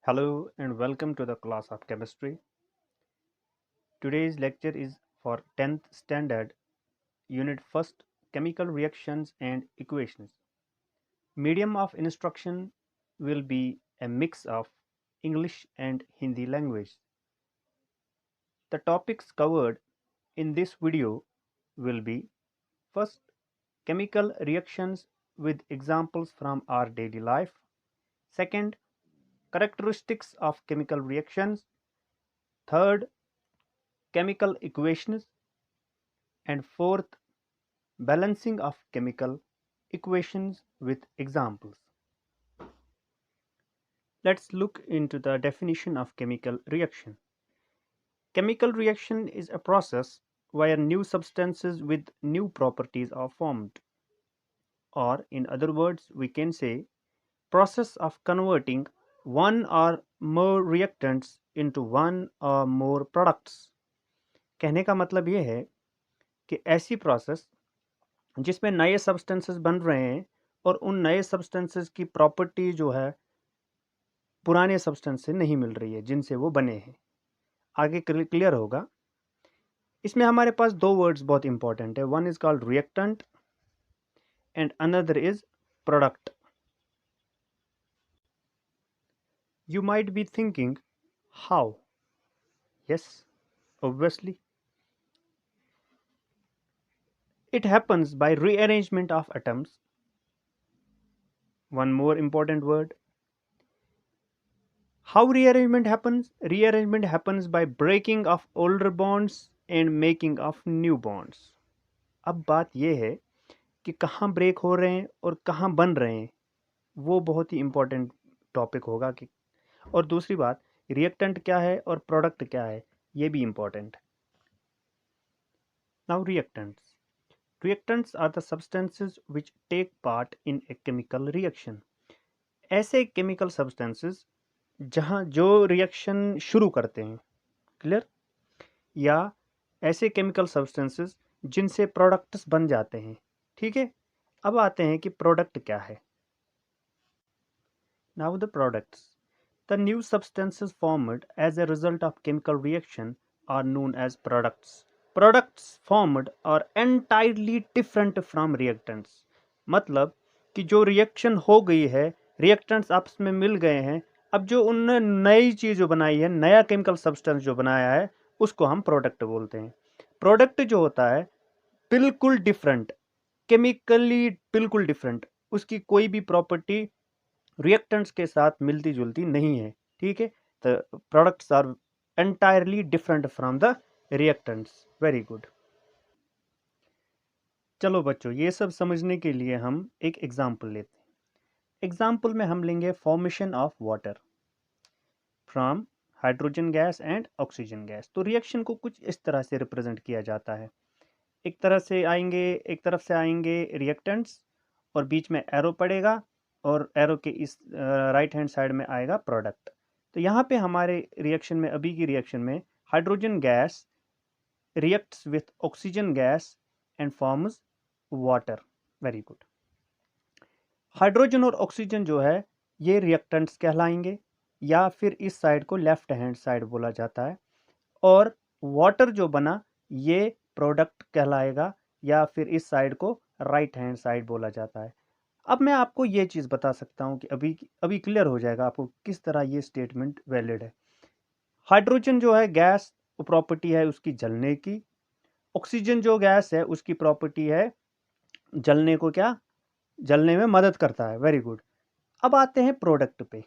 Hello and welcome to the class of chemistry. Today's lecture is for 10th standard, unit 1st, chemical reactions and equations. Medium of instruction will be a mix of English and Hindi language. The topics covered in this video will be: first, chemical reactions with examples from our daily life; second, characteristics of chemical reactions; third, chemical equations; and fourth, balancing of chemical equations with examples. Let's look into the definition of chemical reaction. Chemical reaction is a process where new substances with new properties are formed, or in other words we can say process of converting one or more reactants into one or more products. कहने का मतलब ये है कि ऐसी process जिसमें नए substances बन रहे हैं और उन नए सब्सटेंसेस की प्रॉपर्टी जो है पुराने सब्सटेंस से नहीं मिल रही है जिनसे वो बने हैं। आगे क्लियर होगा। इसमें हमारे पास दो वर्ड्स बहुत इंपॉर्टेंट है, one is called reactant and another is product. You might be thinking how? Yes, obviously it happens by rearrangement of atoms. One more important word. How rearrangement happens? Rearrangement happens by breaking of older bonds and making of new bonds. अब बात यह है कि कहाँ break हो रहे हैं और कहाँ बन रहे हैं, वो बहुत ही इंपॉर्टेंट टॉपिक होगा कि, और दूसरी बात रिएक्टेंट क्या है और प्रोडक्ट क्या है, ये भी इंपॉर्टेंट है। Now reactants are the substances which take part in a chemical reaction. ऐसे केमिकल सब्सटेंसेस जहाँ जो रिएक्शन शुरू करते हैं, क्लियर, या ऐसे केमिकल सब्सटेंसेस जिनसे प्रोडक्ट्स बन जाते हैं। ठीक है, अब आते हैं कि प्रोडक्ट क्या है। Now the products, the new substances formed as a result of chemical reaction are known as products. Products formed are entirely different from reactants. मतलब कि जो रिएक्शन हो गई है, रिएक्टेंट्स आपस में मिल गए हैं, अब जो उनने नई चीज़ जो बनाई है, नया केमिकल सब्सटेंस जो बनाया है, उसको हम प्रोडक्ट बोलते हैं। प्रोडक्ट जो होता है बिल्कुल डिफरेंट, केमिकली बिल्कुल डिफरेंट, उसकी कोई भी प्रॉपर्टी रिएक्टेंट्स के साथ मिलती जुलती नहीं है। ठीक है, तो products are entirely different from the reactants. Very good. चलो बच्चों, ये सब समझने के लिए हम एक एग्जाम्पल लेते हैं। एग्जाम्पल में हम लेंगे formation of water from hydrogen gas and oxygen gas. तो रिएक्शन को कुछ इस तरह से रिप्रेजेंट किया जाता है। एक तरफ से आएंगे रिएक्टेंट्स और बीच में एरो पड़ेगा और एरो के इस राइट हैंड साइड में आएगा प्रोडक्ट। तो यहाँ पे हमारे रिएक्शन में, अभी की रिएक्शन में, hydrogen gas reacts with oxygen gas and forms water. Very good. Hydrogen और ऑक्सीजन जो है ये रिएक्टेंट्स कहलाएंगे, या फिर इस साइड को लेफ्ट हैंड साइड बोला जाता है, और वाटर जो बना ये प्रोडक्ट कहलाएगा, या फिर इस साइड को राइट हैंड साइड बोला जाता है। अब मैं आपको ये चीज़ बता सकता हूँ कि अभी क्लियर हो जाएगा आपको किस तरह ये स्टेटमेंट वैलिड है। हाइड्रोजन जो है गैस, प्रॉपर्टी है उसकी जलने की। ऑक्सीजन जो गैस है उसकी प्रॉपर्टी है जलने को क्या, जलने में मदद करता है। Very good. अब आते हैं प्रोडक्ट पे।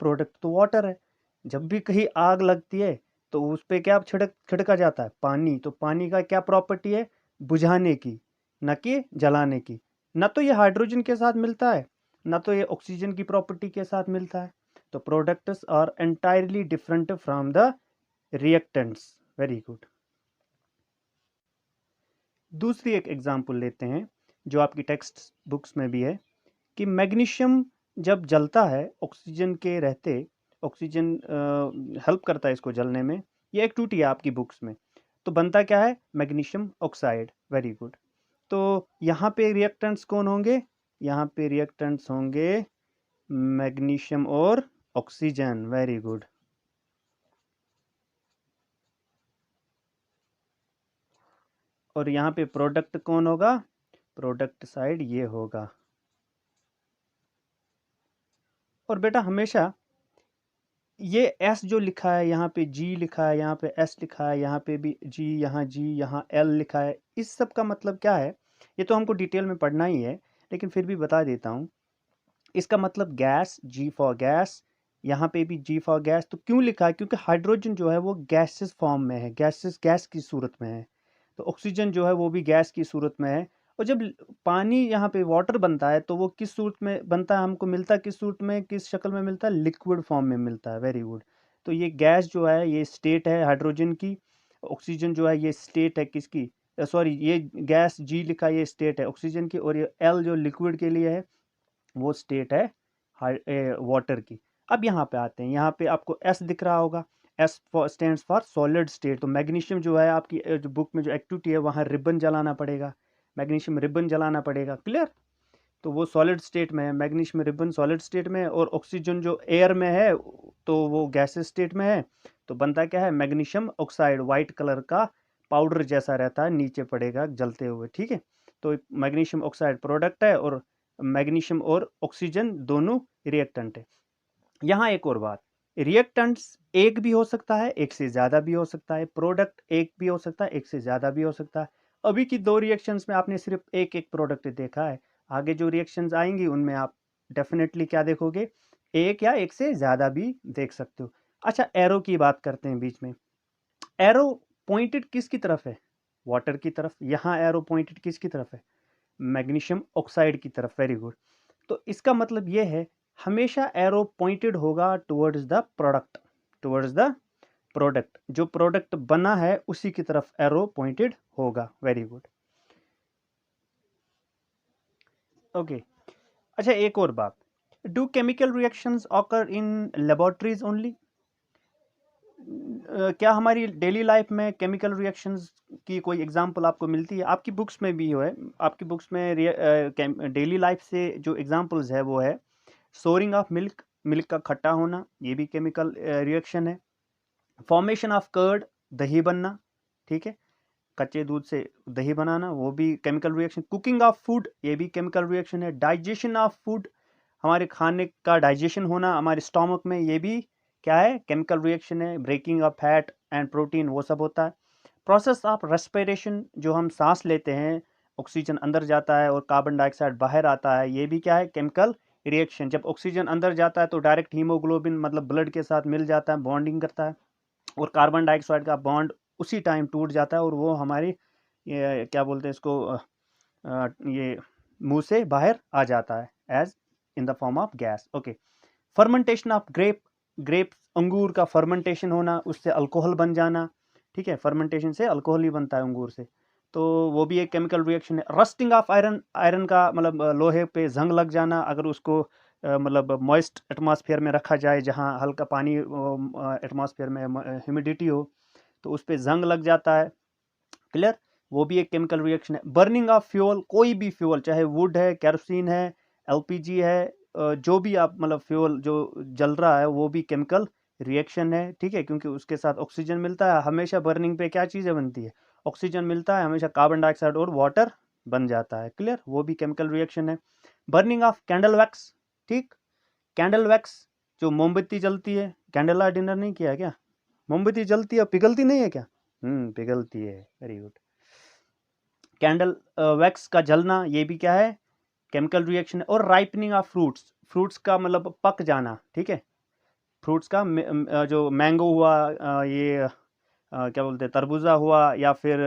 प्रोडक्ट तो वाटर है। जब भी कहीं आग लगती है तो उस पर क्या छिड़का जाता है, पानी। तो पानी का क्या प्रॉपर्टी है, बुझाने की, न कि जलाने की। न तो ये हाइड्रोजन के साथ मिलता है, न तो ये ऑक्सीजन की प्रॉपर्टी के साथ मिलता है। तो products are entirely different from the reactants. Very good. दूसरी एक एग्जांपल लेते हैं जो आपकी टेक्स्ट बुक्स में भी है, कि मैग्नीशियम जब जलता है ऑक्सीजन के रहते, ऑक्सीजन हेल्प करता है इसको जलने में, ये एक टूटी है आपकी बुक्स में, तो बनता क्या है, मैग्नीशियम ऑक्साइड। Very good. तो यहाँ पे रिएक्टेंट्स कौन होंगे, यहाँ पे रिएक्टेंट्स होंगे मैग्नीशियम और ऑक्सीजन, वेरी गुड। और यहाँ पे प्रोडक्ट कौन होगा? प्रोडक्ट साइड ये होगा। और बेटा हमेशा ये एस जो लिखा है यहाँ पे, जी लिखा है यहाँ पे, एस लिखा है यहाँ पे भी जी, यहाँ एल लिखा है, इस सब का मतलब क्या है? ये तो हमको डिटेल में पढ़ना ही है, लेकिन फिर भी बता देता हूँ। इसका मतलब गैस, जी फॉर गैस, यहाँ पे भी जी फॉर गैस। तो क्यों लिखा है? क्योंकि हाइड्रोजन जो है वो गैसेस फॉर्म में है, गैस की सूरत में है। तो ऑक्सीजन जो है वो भी गैस की सूरत में है। और जब पानी यहाँ पे वाटर बनता है तो वो किस सूरत में बनता है? हमको मिलता है किस सूरत में, किस शक्ल में मिलता है? लिक्विड फॉर्म में मिलता है। Very good. तो ये गैस जो है ये स्टेट है हाइड्रोजन की, ऑक्सीजन जो है ये स्टेट है किसकी? सॉरी, ये गैस जी लिखा ये स्टेट है ऑक्सीजन की, और ये एल जो लिक्विड के लिए है वो स्टेट है वाटर की। अब यहाँ पे आते हैं, यहाँ पे आपको एस दिख रहा होगा, S stands for solid state. तो मैग्नीशियम जो है आपकी जो बुक में जो एक्टिविटी है वहाँ रिबन जलाना पड़ेगा, मैग्नीशियम रिबन जलाना पड़ेगा। क्लियर? तो वो सॉलिड स्टेट में है, मैग्नीशियम रिबन सॉलिड स्टेट में है, और ऑक्सीजन जो एयर में है तो वो गैसेस स्टेट में है। तो बनता क्या है? मैग्नीशियम ऑक्साइड, वाइट कलर का पाउडर जैसा रहता है, नीचे पड़ेगा जलते हुए। ठीक है? तो मैग्नीशियम ऑक्साइड प्रोडक्ट है, और मैग्नीशियम और ऑक्सीजन दोनों रिएक्टेंट है। यहाँ एक और बात, रिएक्टेंट्स एक भी हो सकता है, एक से ज़्यादा भी हो सकता है, प्रोडक्ट एक भी हो सकता है, एक से ज़्यादा भी हो सकता है। अभी की दो रिएक्शंस में आपने सिर्फ एक एक प्रोडक्ट देखा है, आगे जो रिएक्शंस आएंगी उनमें आप डेफिनेटली क्या देखोगे? एक या एक से ज़्यादा भी देख सकते हो। अच्छा, एरो की बात करते हैं बीच में। एरो पॉइंटेड किसकी तरफ है? वाटर की तरफ। यहाँ एरो पॉइंटेड किसकी तरफ है? मैग्नीशियम ऑक्साइड की तरफ। Very good. तो इसका मतलब ये है हमेशा एरो पॉइंटेड होगा towards the product, towards the product. जो प्रोडक्ट बना है उसी की तरफ एरो पॉइंटेड होगा। Very good. ओके। अच्छा, एक और बात, do chemical reactions occur in laboratories only? क्या हमारी डेली लाइफ में केमिकल रिएक्शंस की कोई एग्जांपल आपको मिलती है? आपकी बुक्स में भी है, आपकी बुक्स में डेली लाइफ से जो एग्जांपल्स है वो है सोरिंग ऑफ मिल्क, मिल्क का खट्टा होना, ये भी केमिकल रिएक्शन है। फॉर्मेशन ऑफ कर्ड, दही बनना, ठीक है, कच्चे दूध से दही बनाना, वो भी chemical reaction. Cooking of food, ये भी केमिकल रिएक्शन है। डाइजेशन ऑफ फूड, हमारे खाने का डाइजेशन होना हमारे स्टोमक में, ये भी क्या है? केमिकल रिएक्शन है। Breaking of fat and protein, वो सब होता है। प्रोसेस ऑफ रेस्पिरेशन, जो हम सांस लेते हैं, ऑक्सीजन अंदर जाता है और कार्बन डाइऑक्साइड बाहर आता है, ये भी क्या है? Chemical reaction. जब ऑक्सीजन अंदर जाता है तो डायरेक्ट हीमोग्लोबिन मतलब ब्लड के साथ मिल जाता है, बॉन्डिंग करता है, और कार्बन डाइऑक्साइड का बॉन्ड उसी टाइम टूट जाता है, और वो हमारी ये क्या बोलते हैं इसको, ये मुंह से बाहर आ जाता है as in the form of gas. Okay. Fermentation of grape, grape अंगूर का फर्मेंटेशन होना, उससे अल्कोहल बन जाना, ठीक है, फर्मेंटेशन से अल्कोहल ही बनता है अंगूर से, तो वो भी एक केमिकल रिएक्शन है। रस्टिंग ऑफ आयरन, आयरन का मतलब लोहे पे जंग लग जाना, अगर उसको मतलब मॉइस्ट एटमॉस्फेयर में रखा जाए, जहाँ हल्का पानी एटमॉस्फेयर में ह्यूमिडिटी हो, तो उस पर जंग लग जाता है। क्लियर? वो भी एक केमिकल रिएक्शन है। बर्निंग ऑफ फ्यूल, कोई भी फ्यूल, चाहे वुड है, केरोसिन है, एलपीजी है, जो भी आप मतलब फ्यूल जो जल रहा है वो भी केमिकल रिएक्शन है। ठीक है? क्योंकि उसके साथ ऑक्सीजन मिलता है। हमेशा बर्निंग पे क्या चीज़ें बनती है? ऑक्सीजन मिलता है, हमेशा कार्बन डाइऑक्साइड और वाटर बन जाता है। क्लियर? वो भी केमिकल रिएक्शन है। बर्निंग ऑफ कैंडल वैक्स, ठीक, कैंडल वैक्स जो मोमबत्ती जलती है, कैंडला डिनर नहीं किया है क्या? मोमबत्ती जलती है, पिघलती नहीं है क्या? पिघलती है। Very good. कैंडल वैक्स का जलना, ये भी क्या है? केमिकल रिएक्शन है। और राइपनिंग ऑफ फ्रूट्स, फ्रूट्स का मतलब पक जाना, ठीक है, फ्रूट्स का जो मैंगो हुआ, क्या बोलते हैं, तरबूजा हुआ, या फिर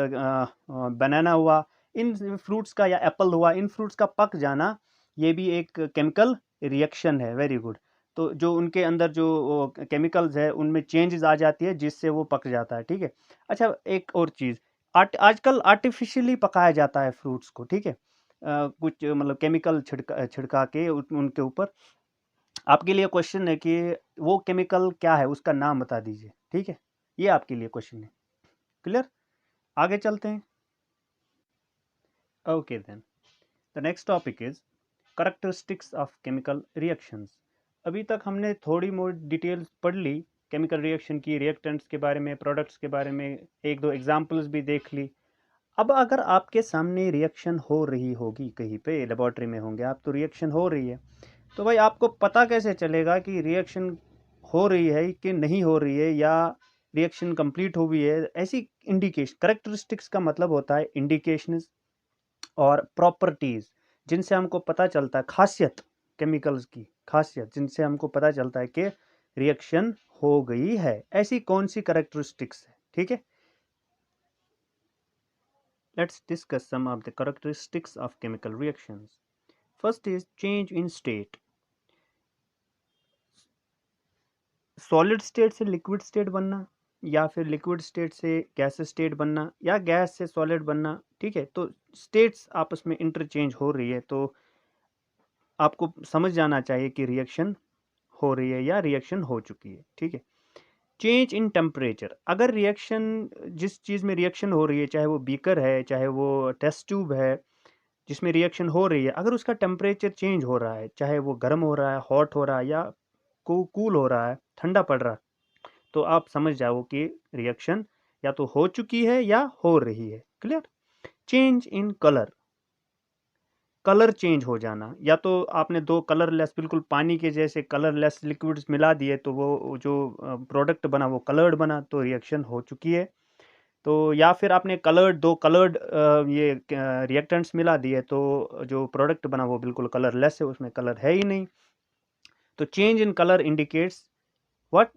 बनाना हुआ, इन फ्रूट्स का, या एप्पल हुआ, इन फ्रूट्स का पक जाना, ये भी एक केमिकल रिएक्शन है। Very good. तो जो उनके अंदर जो केमिकल्स है उनमें चेंजेस आ जाती है जिससे वो पक जाता है। ठीक है? अच्छा, एक और चीज़, आजकल आर्टिफिशियली पकाया जाता है फ्रूट्स को, ठीक है, कुछ मतलब केमिकल छिड़का छिड़का के उनके ऊपर। आपके लिए क्वेश्चन है कि वो केमिकल क्या है, उसका नाम बता दीजिए। ठीक है? ये आपके लिए क्वेश्चन है। क्लियर? आगे चलते हैं। Okay then, the next topic is characteristics of chemical reactions. अभी तक हमने थोड़ी मोर डिटेल्स पढ़ ली केमिकल रिएक्शन की, रिएक्टेंट्स के बारे में, प्रोडक्ट्स के बारे में, एक दो एग्जांपल्स भी देख ली। अब अगर आपके सामने रिएक्शन हो रही होगी, कहीं पे लेबोरेटरी में होंगे आप, तो रिएक्शन हो रही है, तो भाई आपको पता कैसे चलेगा कि रिएक्शन हो रही है कि नहीं हो रही है, या रिएक्शन कंप्लीट हो गई है? ऐसी इंडिकेशन, करेक्टरिस्टिक्स का मतलब होता है इंडिकेशंस और प्रॉपर्टीज, जिनसे हमको पता चलता है, खासियत, केमिकल्स की खासियत जिनसे हमको पता चलता है कि रिएक्शन हो गई है। ऐसी कौन सी करेक्टरिस्टिक्स है? ठीक है, let's discuss some of the characteristics of chemical reactions. First is change in state. Solid state से लिक्विड स्टेट बनना, या फिर लिक्विड स्टेट से गैस स्टेट बनना, या गैस से सॉलिड बनना। ठीक है, तो स्टेट्स आपस में इंटरचेंज हो रही है, तो आपको समझ जाना चाहिए कि रिएक्शन हो रही है या रिएक्शन हो चुकी है। ठीक है, चेंज इन टेम्परेचर। अगर रिएक्शन, जिस चीज़ में रिएक्शन हो रही है, चाहे वो बीकर है, चाहे वो टेस्ट ट्यूब है जिसमें रिएक्शन हो रही है, अगर उसका टेम्परेचर चेंज हो रहा है, चाहे वो गर्म हो रहा है, हॉट हो रहा है, या कूल हो रहा है, ठंडा पड़ रहा है, तो आप समझ जाओ कि रिएक्शन या तो हो चुकी है या हो रही है। Clear? Change in colour, colour change हो जाना, या तो आपने दो कलरलेस, बिल्कुल पानी के जैसे कलरलेस लिक्विड्स मिला दिए, तो वो जो प्रोडक्ट बना वो कलर्ड बना, तो रिएक्शन हो चुकी है। तो या फिर आपने दो कलर्ड ये रिएक्टेंट्स मिला दिए, तो जो प्रोडक्ट बना वो बिल्कुल कलरलेस है, उसमें कलर है ही नहीं। तो change in colour indicates what?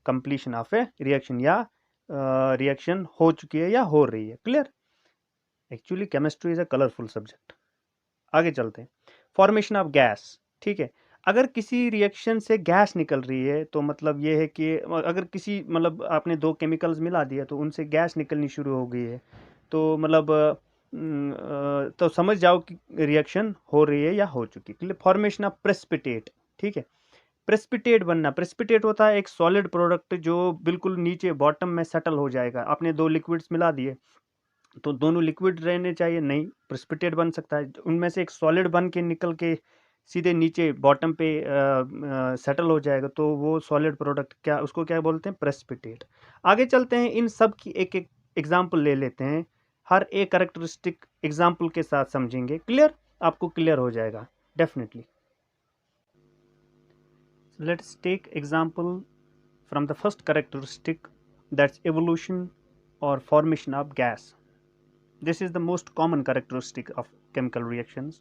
Completion of A reaction, या रिएक्शन हो चुकी है या हो रही है। Clear? Actually chemistry is a colourful subject. आगे चलते हैं, फॉर्मेशन ऑफ गैस। ठीक है, अगर किसी रिएक्शन से गैस निकल रही है, तो मतलब ये है कि अगर किसी, मतलब आपने दो केमिकल्स मिला दिया तो उनसे गैस निकलनी शुरू हो गई है, तो मतलब तो समझ जाओ कि रिएक्शन हो रही है या हो चुकी है। Formation of precipitate. ठीक है, प्रेसिपिटेट बनना, प्रेसिपिटेट होता है एक सॉलिड प्रोडक्ट जो बिल्कुल नीचे बॉटम में सेटल हो जाएगा। आपने दो लिक्विड्स मिला दिए, तो दोनों लिक्विड रहने चाहिए, नहीं, प्रेसिपिटेट बन सकता है, उनमें से एक सॉलिड बन के निकल के सीधे नीचे बॉटम पे सेटल हो जाएगा, तो वो सॉलिड प्रोडक्ट, क्या उसको क्या बोलते हैं? प्रेसिपिटेट। आगे चलते हैं, इन सब की एक एक एग्जाम्पल ले लेते हैं, हर एक करेक्टरिस्टिक एग्जाम्पल के साथ समझेंगे। क्लियर? आपको क्लियर हो जाएगा definitely. Let's take example from the first characteristic, that's evolution और formation of gas. This is the most common characteristic of chemical reactions.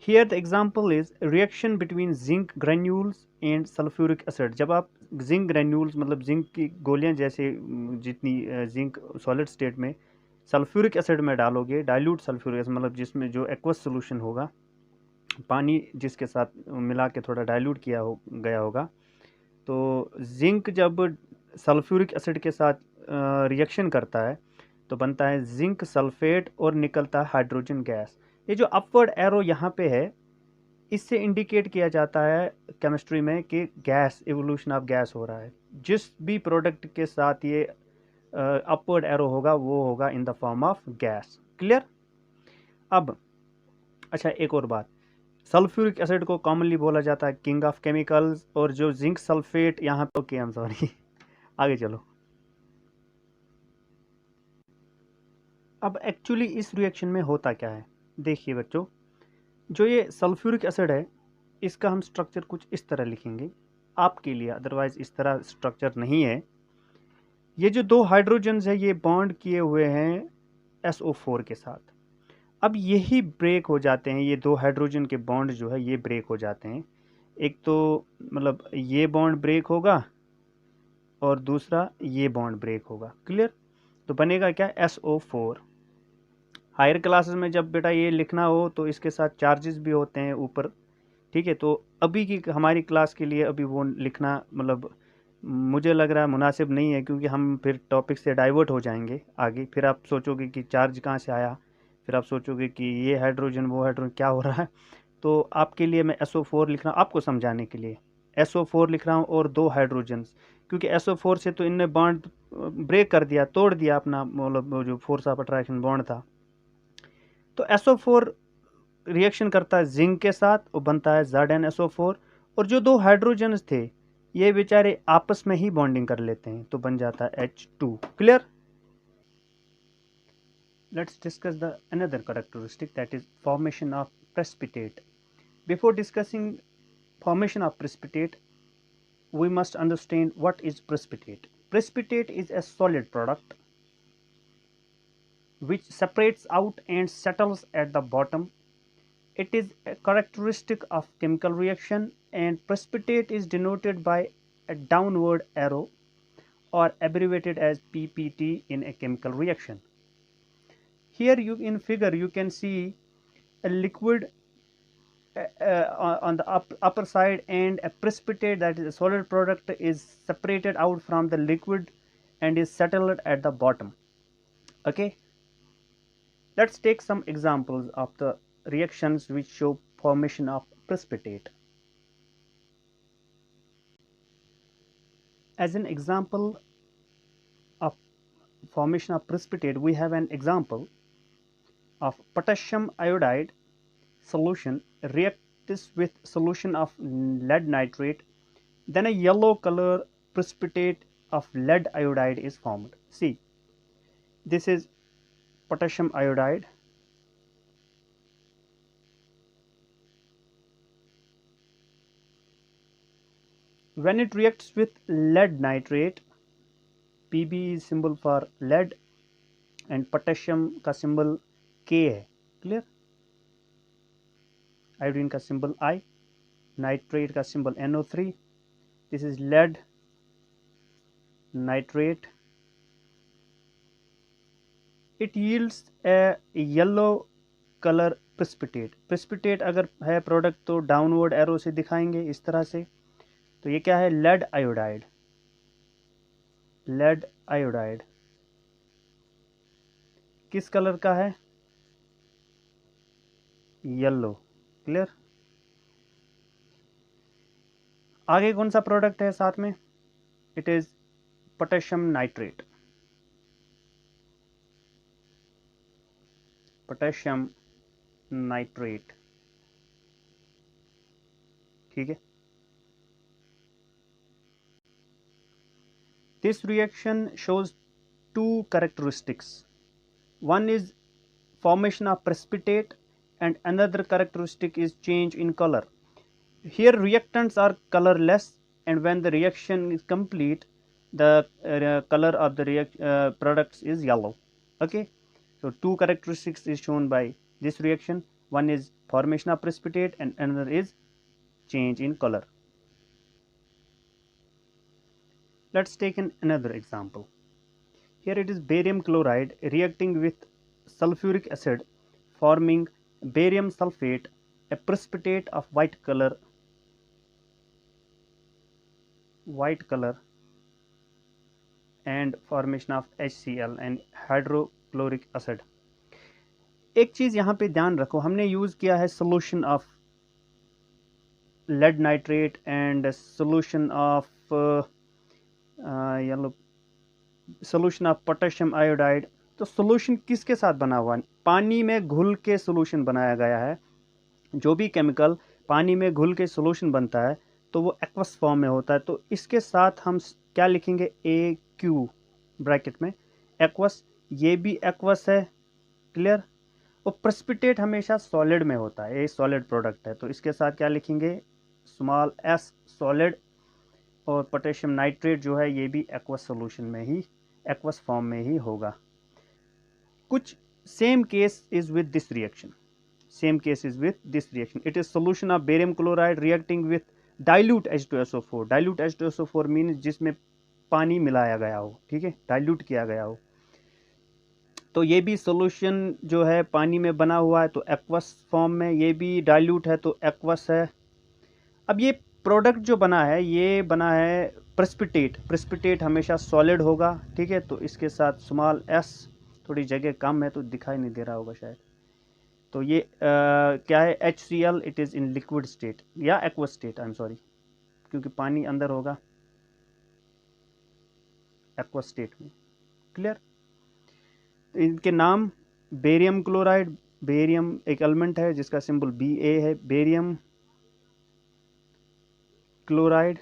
Here the example is reaction between zinc granules and sulfuric acid. जब आप zinc granules, मतलब zinc की गोलियां जैसे जितनी zinc solid state में sulphuric acid में डालोगे, डाइल्यूट सल्फ्यूरिक एसिड, मतलब जिसमें जो एक्वस सोल्यूशन होगा, पानी जिसके साथ मिला के थोड़ा डाइल्यूट गया होगा, तो जिंक जब सल्फ्यूरिक एसिड के साथ रिएक्शन करता है, तो बनता है जिंक सल्फेट और निकलता है हाइड्रोजन गैस। ये जो अपवर्ड एरो यहाँ पे है, इससे इंडिकेट किया जाता है केमिस्ट्री में कि गैस, इवोल्यूशन ऑफ गैस हो रहा है। जिस भी प्रोडक्ट के साथ ये अपवर्ड एरो होगा, वो होगा इन the form of gas. Clear? अब अच्छा, एक और बात, सल्फ्यूरिक एसिड को कॉमनली बोला जाता है किंग ऑफ केमिकल्स, और जो जिंक सल्फेट यहाँ पे, ओके, आई एम सॉरी आगे चलो। अब एक्चुअली इस रिएक्शन में होता क्या है, देखिए बच्चों, जो ये सल्फ्यूरिक एसिड है, इसका हम स्ट्रक्चर कुछ इस तरह लिखेंगे आपके लिए, अदरवाइज इस तरह स्ट्रक्चर नहीं है। ये जो दो हाइड्रोजन्स है, ये बॉन्ड किए हुए हैं SO4 के साथ। अब यही ब्रेक हो जाते हैं, ये दो हाइड्रोजन के बॉन्ड जो है ये ब्रेक हो जाते हैं। एक तो मतलब ये बॉन्ड ब्रेक होगा, और दूसरा ये बॉन्ड ब्रेक होगा। क्लियर? तो बनेगा क्या? SO4। हायर क्लासेस में जब बेटा ये लिखना हो तो इसके साथ चार्जेस भी होते हैं ऊपर। ठीक है, तो अभी की हमारी क्लास के लिए अभी वो लिखना, मतलब मुझे लग रहा है मुनासिब नहीं है, क्योंकि हम फिर टॉपिक से डाइवर्ट हो जाएंगे आगे। फिर आप सोचोगे कि चार्ज कहाँ से आया, फिर आप सोचोगे कि ये हाइड्रोजन वो हाइड्रोजन क्या हो रहा है। तो आपके लिए मैं SO4 लिख रहा हूँ, आपको समझाने के लिए SO4 लिख रहा हूँ, और दो हाइड्रोजन्स, क्योंकि SO4 से तो इनने बॉन्ड ब्रेक कर दिया, तोड़ दिया अपना, मतलब जो फोर्स ऑफ अट्रैक्शन बॉन्ड था। तो SO4 रिएक्शन करता है जिंक के साथ और बनता है ZnSO4, और जो दो हाइड्रोजन्स थे ये बेचारे आपस में ही बॉन्डिंग कर लेते हैं तो बन जाता है H2। Clear? Let's discuss the another characteristic that is formation of precipitate. Before discussing formation of precipitate we must understand what is precipitate. Precipitate is a solid product which separates out and settles at the bottom. It is a characteristic of chemical reaction, and precipitate is denoted by a downward arrow or abbreviated as PPT in a chemical reaction. Here in figure you can see a liquid on the upper side and a precipitate, that is a solid product, is separated out from the liquid and is settled at the bottom. Okay, let's take some examples of the reactions which show formation of precipitate. As an example of formation of precipitate, we have an example of potassium iodide solution react this with solution of lead nitrate, then a yellow color precipitate of lead iodide is formed. See, this is potassium iodide, when it reacts with lead nitrate, Pb is symbol for lead and potassium का symbol K है. Clear? Iodine का symbol I, nitrate का symbol NO3. This is lead nitrate. It yields a yellow color precipitate. Precipitate अगर है product तो downward arrow से दिखाएंगे इस तरह से. तो ये क्या है? Lead iodide. लेड आयोडाइड किस कलर का है? येलो. क्लियर? आगे कौन सा प्रोडक्ट है साथ में? It is potassium nitrate. Potassium nitrate. ठीक है. This reaction shows two characteristics. One is formation of precipitate and another characteristic is change in color. Here reactants are colorless, and when the reaction is complete the color of the products is yellow. Okay, so two characteristics is shown by this reaction. One is formation of precipitate and another is change in color. Let's take another example. Here it is barium chloride reacting with sulfuric acid forming barium sulfate, a precipitate of white color and formation of HCl and hydrochloric acid. एक चीज़ यहाँ पे ध्यान रखो, हमने use किया है solution of lead nitrate and solution of solution of potassium iodide. तो solution किसके साथ बना हुआ है? पानी में घुल के solution बनाया गया है. जो भी केमिकल पानी में घुल के solution बनता है तो वो एक्वस फॉर्म में होता है. तो इसके साथ हम क्या लिखेंगे? AQ ब्रैकेट में एक्वस. ये भी एक्वस है. क्लियर? और प्रेसिपिटेट हमेशा सॉलिड में होता है, ये सॉलिड प्रोडक्ट है तो इसके साथ क्या लिखेंगे? Small s solid. और पोटेशियम नाइट्रेट जो है ये भी एक्वस सॉल्यूशन में ही, एक्वस फॉर्म में ही होगा. कुछ same case is with this reaction. Same case is with this reaction. It is solution of barium chloride reacting with dilute H2SO4. Dilute H2SO4 means जिसमें पानी मिलाया गया हो. ठीक है, डाइल्यूट किया गया हो. तो ये भी सॉल्यूशन जो है पानी में बना हुआ है तो एक्वस फॉर्म में, ये भी डाइल्यूट है तो एक्वस है. अब ये प्रोडक्ट जो बना है ये बना है प्रेसिपिटेट. प्रेसिपिटेट हमेशा सॉलिड होगा. ठीक है, तो इसके साथ स्मॉल s, थोड़ी जगह कम है तो दिखाई नहीं दे रहा होगा शायद. तो ये क्या है? HCl. It is in liquid state या aqueous state, I am sorry, क्योंकि पानी अंदर होगा एक्वस स्टेट में. क्लियर? इनके नाम बेरियम क्लोराइड. बेरियम एक एलिमेंट है जिसका सिंबल Ba है. बेरियम क्लोराइड,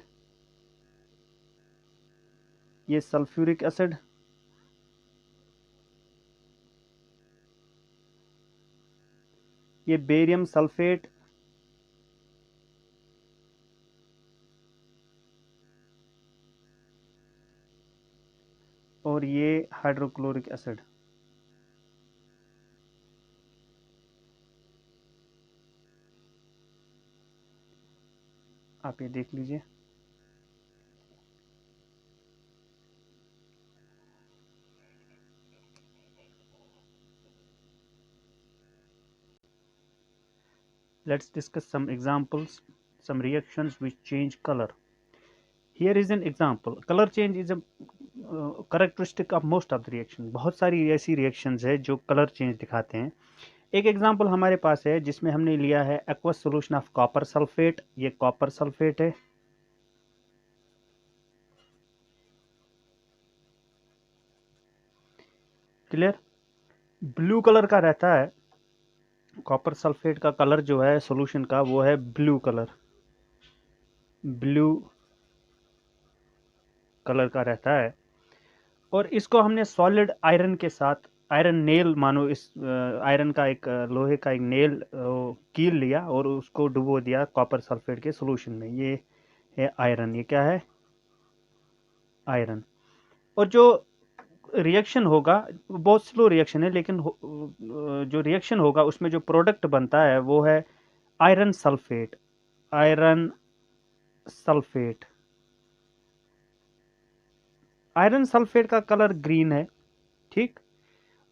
ये सल्फ्यूरिक एसिड, ये बेरियम सल्फेट, और ये हाइड्रोक्लोरिक एसिड। आप ये देख लीजिए। Let's discuss some examples, some reactions which change color. Here is an example. Color change is a characteristic of most of the reaction. बहुत सारी ऐसी reactions है जो color change दिखाते हैं। एक एग्जाम्पल हमारे पास है जिसमें हमने लिया है aqueous solution of copper sulphate. ये कॉपर सल्फेट है, क्लियर। ब्लू कलर का रहता है, कॉपर सल्फेट का कलर जो है सॉल्यूशन का वो है ब्लू कलर, ब्लू कलर का रहता है। और इसको हमने सॉलिड आयरन के साथ, आयरन नेल मानो, इस आयरन का एक लोहे का एक नेल कील लिया और उसको डुबो दिया कॉपर सल्फेट के सॉल्यूशन में। ये है आयरन, ये क्या है, आयरन। और जो रिएक्शन होगा बहुत स्लो रिएक्शन है, लेकिन जो रिएक्शन होगा उसमें जो प्रोडक्ट बनता है वो है iron sulphate, iron sulphate. Iron sulphate का कलर ग्रीन है, ठीक।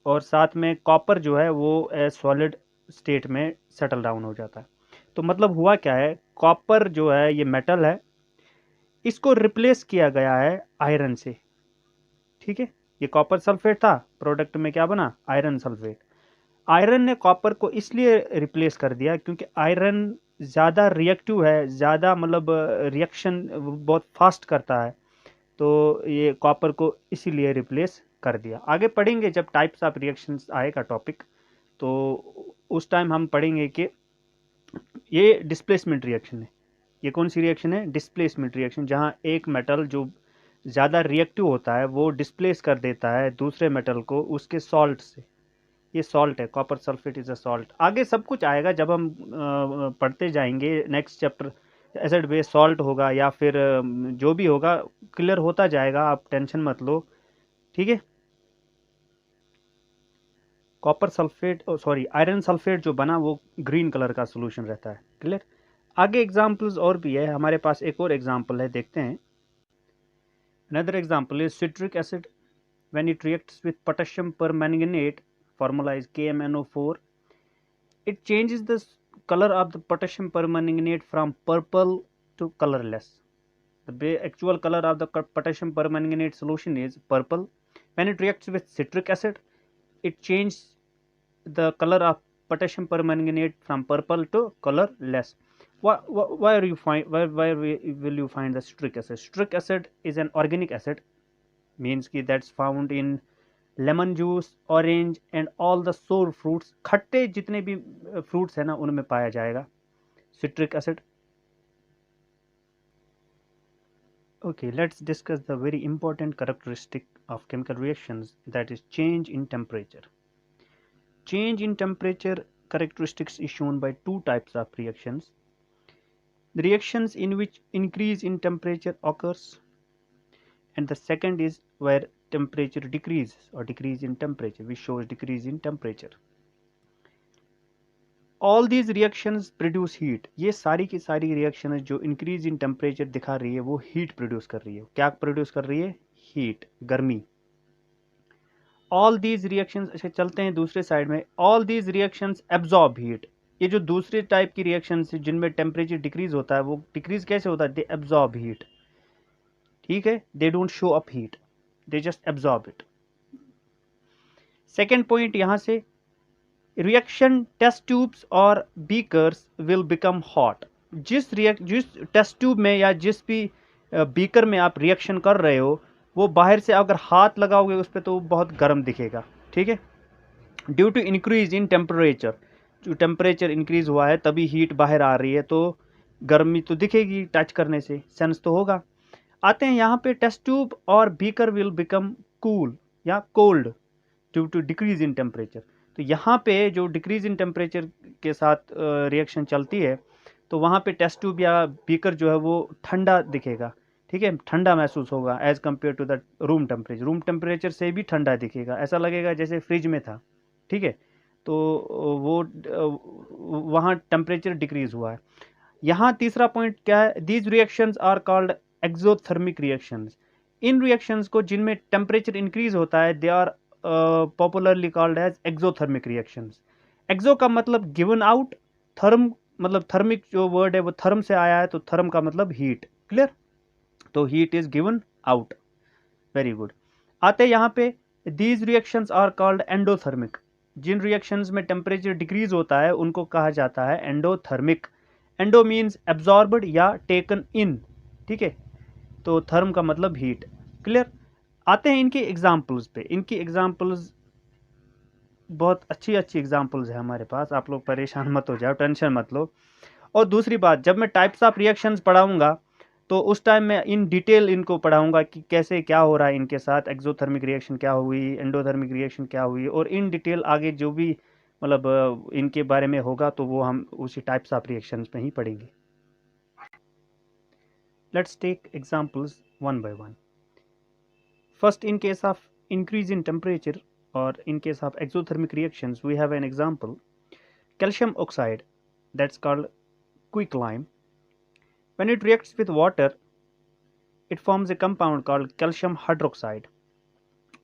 और साथ में कॉपर जो है वो सॉलिड स्टेट में सेटल डाउन हो जाता है। तो मतलब हुआ क्या है, कॉपर जो है ये मेटल है, इसको रिप्लेस किया गया है आयरन से, ठीक है। ये कॉपर सल्फेट था, प्रोडक्ट में क्या बना, आयरन सल्फेट। आयरन ने कॉपर को इसलिए रिप्लेस कर दिया क्योंकि आयरन ज़्यादा रिएक्टिव है, ज़्यादा मतलब रिएक्शन बहुत फास्ट करता है, तो ये कॉपर को इसीलिए रिप्लेस कर दिया। आगे पढ़ेंगे जब टाइप्स ऑफ रिएक्शंस आएगा टॉपिक, तो उस टाइम हम पढ़ेंगे कि ये डिस्प्लेसमेंट रिएक्शन है। ये कौन सी रिएक्शन है, डिस्प्लेसमेंट रिएक्शन, जहाँ एक मेटल जो ज़्यादा रिएक्टिव होता है वो डिस्प्लेस कर देता है दूसरे मेटल को उसके सॉल्ट से। ये सॉल्ट है, copper sulphate is a salt. आगे सब कुछ आएगा जब हम पढ़ते जाएंगे next chapter, acid base salt होगा या फिर जो भी होगा क्लियर होता जाएगा, आप टेंशन मत लो, ठीक है। Copper sulphate, sorry iron sulphate जो बना वो ग्रीन कलर का सोल्यूशन रहता है, क्लियर। आगे एग्जाम्पल्स और भी है हमारे पास, एक और एग्जाम्पल है, देखते हैं। Another example is citric acid, when it reacts with potassium permanganate, formula is KMnO4, it changes the color of the potassium permanganate from purple to colorless. The actual color of the potassium permanganate solution is purple. When it reacts with citric acid, it changes the color of potassium permanganate from purple to colorless. Where you find, where will you find the citric acid? Citric acid is an organic acid, means कि that's found in lemon juice, orange and all the सोर fruits. खट्टे जितने भी fruits है ना उनमें पाया जाएगा citric acid. Okay, let's discuss the very important characteristic of chemical reactions, that is change in temperature. Change in temperature characteristics is shown by two types of reactions. The reactions in which increase in temperature occurs, and the second is where temperature decreases or decrease in temperature, which shows decrease in temperature. All these reactions produce heat. ये सारी की सारी reaction जो increase in temperature दिखा रही है वो heat produce कर रही है। क्या प्रोड्यूस कर रही है, हीट, गर्मी। ऑल दीज रिएक्शंस, अच्छा चलते हैं दूसरे साइड में, all these reactions absorb heat. ये जो दूसरे टाइप की रिएक्शंस जिनमें टेम्परेचर डिक्रीज होता है, वो डिक्रीज कैसे होता है, दे एब्जॉर्ब हीट, ठीक है। They don't show up heat, they just absorb it. Second point यहां से, रिएक्शन टेस्ट ट्यूब्स और बीकर्स विल बिकम हॉट। जिस टेस्ट ट्यूब में या जिस भी बीकर में आप रिएक्शन कर रहे हो, वो बाहर से अगर हाथ लगाओगे उस पर तो बहुत गर्म दिखेगा, ठीक है। Due to increase in temperature, जो टेम्परेचर इंक्रीज हुआ है तभी हीट बाहर आ रही है, तो गर्मी तो दिखेगी टच करने से, सेंस तो होगा। आते हैं यहाँ पे, टेस्ट ट्यूब और बीकर विल बिकम कूल या cold due to decrease in temperature. तो यहाँ पे जो डिक्रीज इन टेम्परेचर के साथ रिएक्शन चलती है, तो वहाँ पे टेस्ट ट्यूब या बीकर जो है वो ठंडा दिखेगा, ठीक है, ठंडा महसूस होगा as compare to the room temperature. Room temperature से भी ठंडा दिखेगा, ऐसा लगेगा जैसे फ्रिज में था, ठीक है। तो वो वहाँ टेम्परेचर डिक्रीज हुआ है। यहाँ तीसरा पॉइंट क्या है, these reactions are called exothermic reactions. इन रिएक्शंस को जिनमें टेम्परेचर इंक्रीज होता है, they are popularly called as exothermic reactions. Exo का मतलब गिवन आउट, थर्म मतलब थर्मिक जो वर्ड है वो थर्म से आया है, तो थर्म का मतलब हीट, क्लियर। तो heat is given out, very good. आते यहाँ पे, these reactions are called endothermic. जिन रिएक्शंस में टेम्परेचर डिक्रीज होता है उनको कहा जाता है एंडोथर्मिक। एंडो मीन्स एब्जॉर्बड या टेकन इन, ठीक है, तो थर्म का मतलब हीट, क्लियर। आते हैं इनकी एग्जाम्पल्स पे। इनकी एग्जाम्पल्स बहुत अच्छी अच्छी एग्जाम्पल्स है हमारे पास, आप लोग परेशान मत हो जाओ, टेंशन मत लो। और दूसरी बात, जब मैं टाइप्स ऑफ रिएक्शंस पढ़ाऊंगा तो उस टाइम मैं इन डिटेल इनको पढ़ाऊंगा कि कैसे क्या हो रहा है इनके साथ, एक्सोथर्मिक रिएक्शन क्या हुई, एंडोथर्मिक रिएक्शन क्या हुई, और इन डिटेल आगे जो भी मतलब इनके बारे में होगा तो वो हम उसी टाइप्स ऑफ रिएक्शंस में ही पढ़ेंगे। Let's take examples one by one. First, in case of increase in temperature or in case of exothermic reactions, we have an example, calcium oxide, that's called quicklime. When it reacts with water, it forms a compound called calcium hydroxide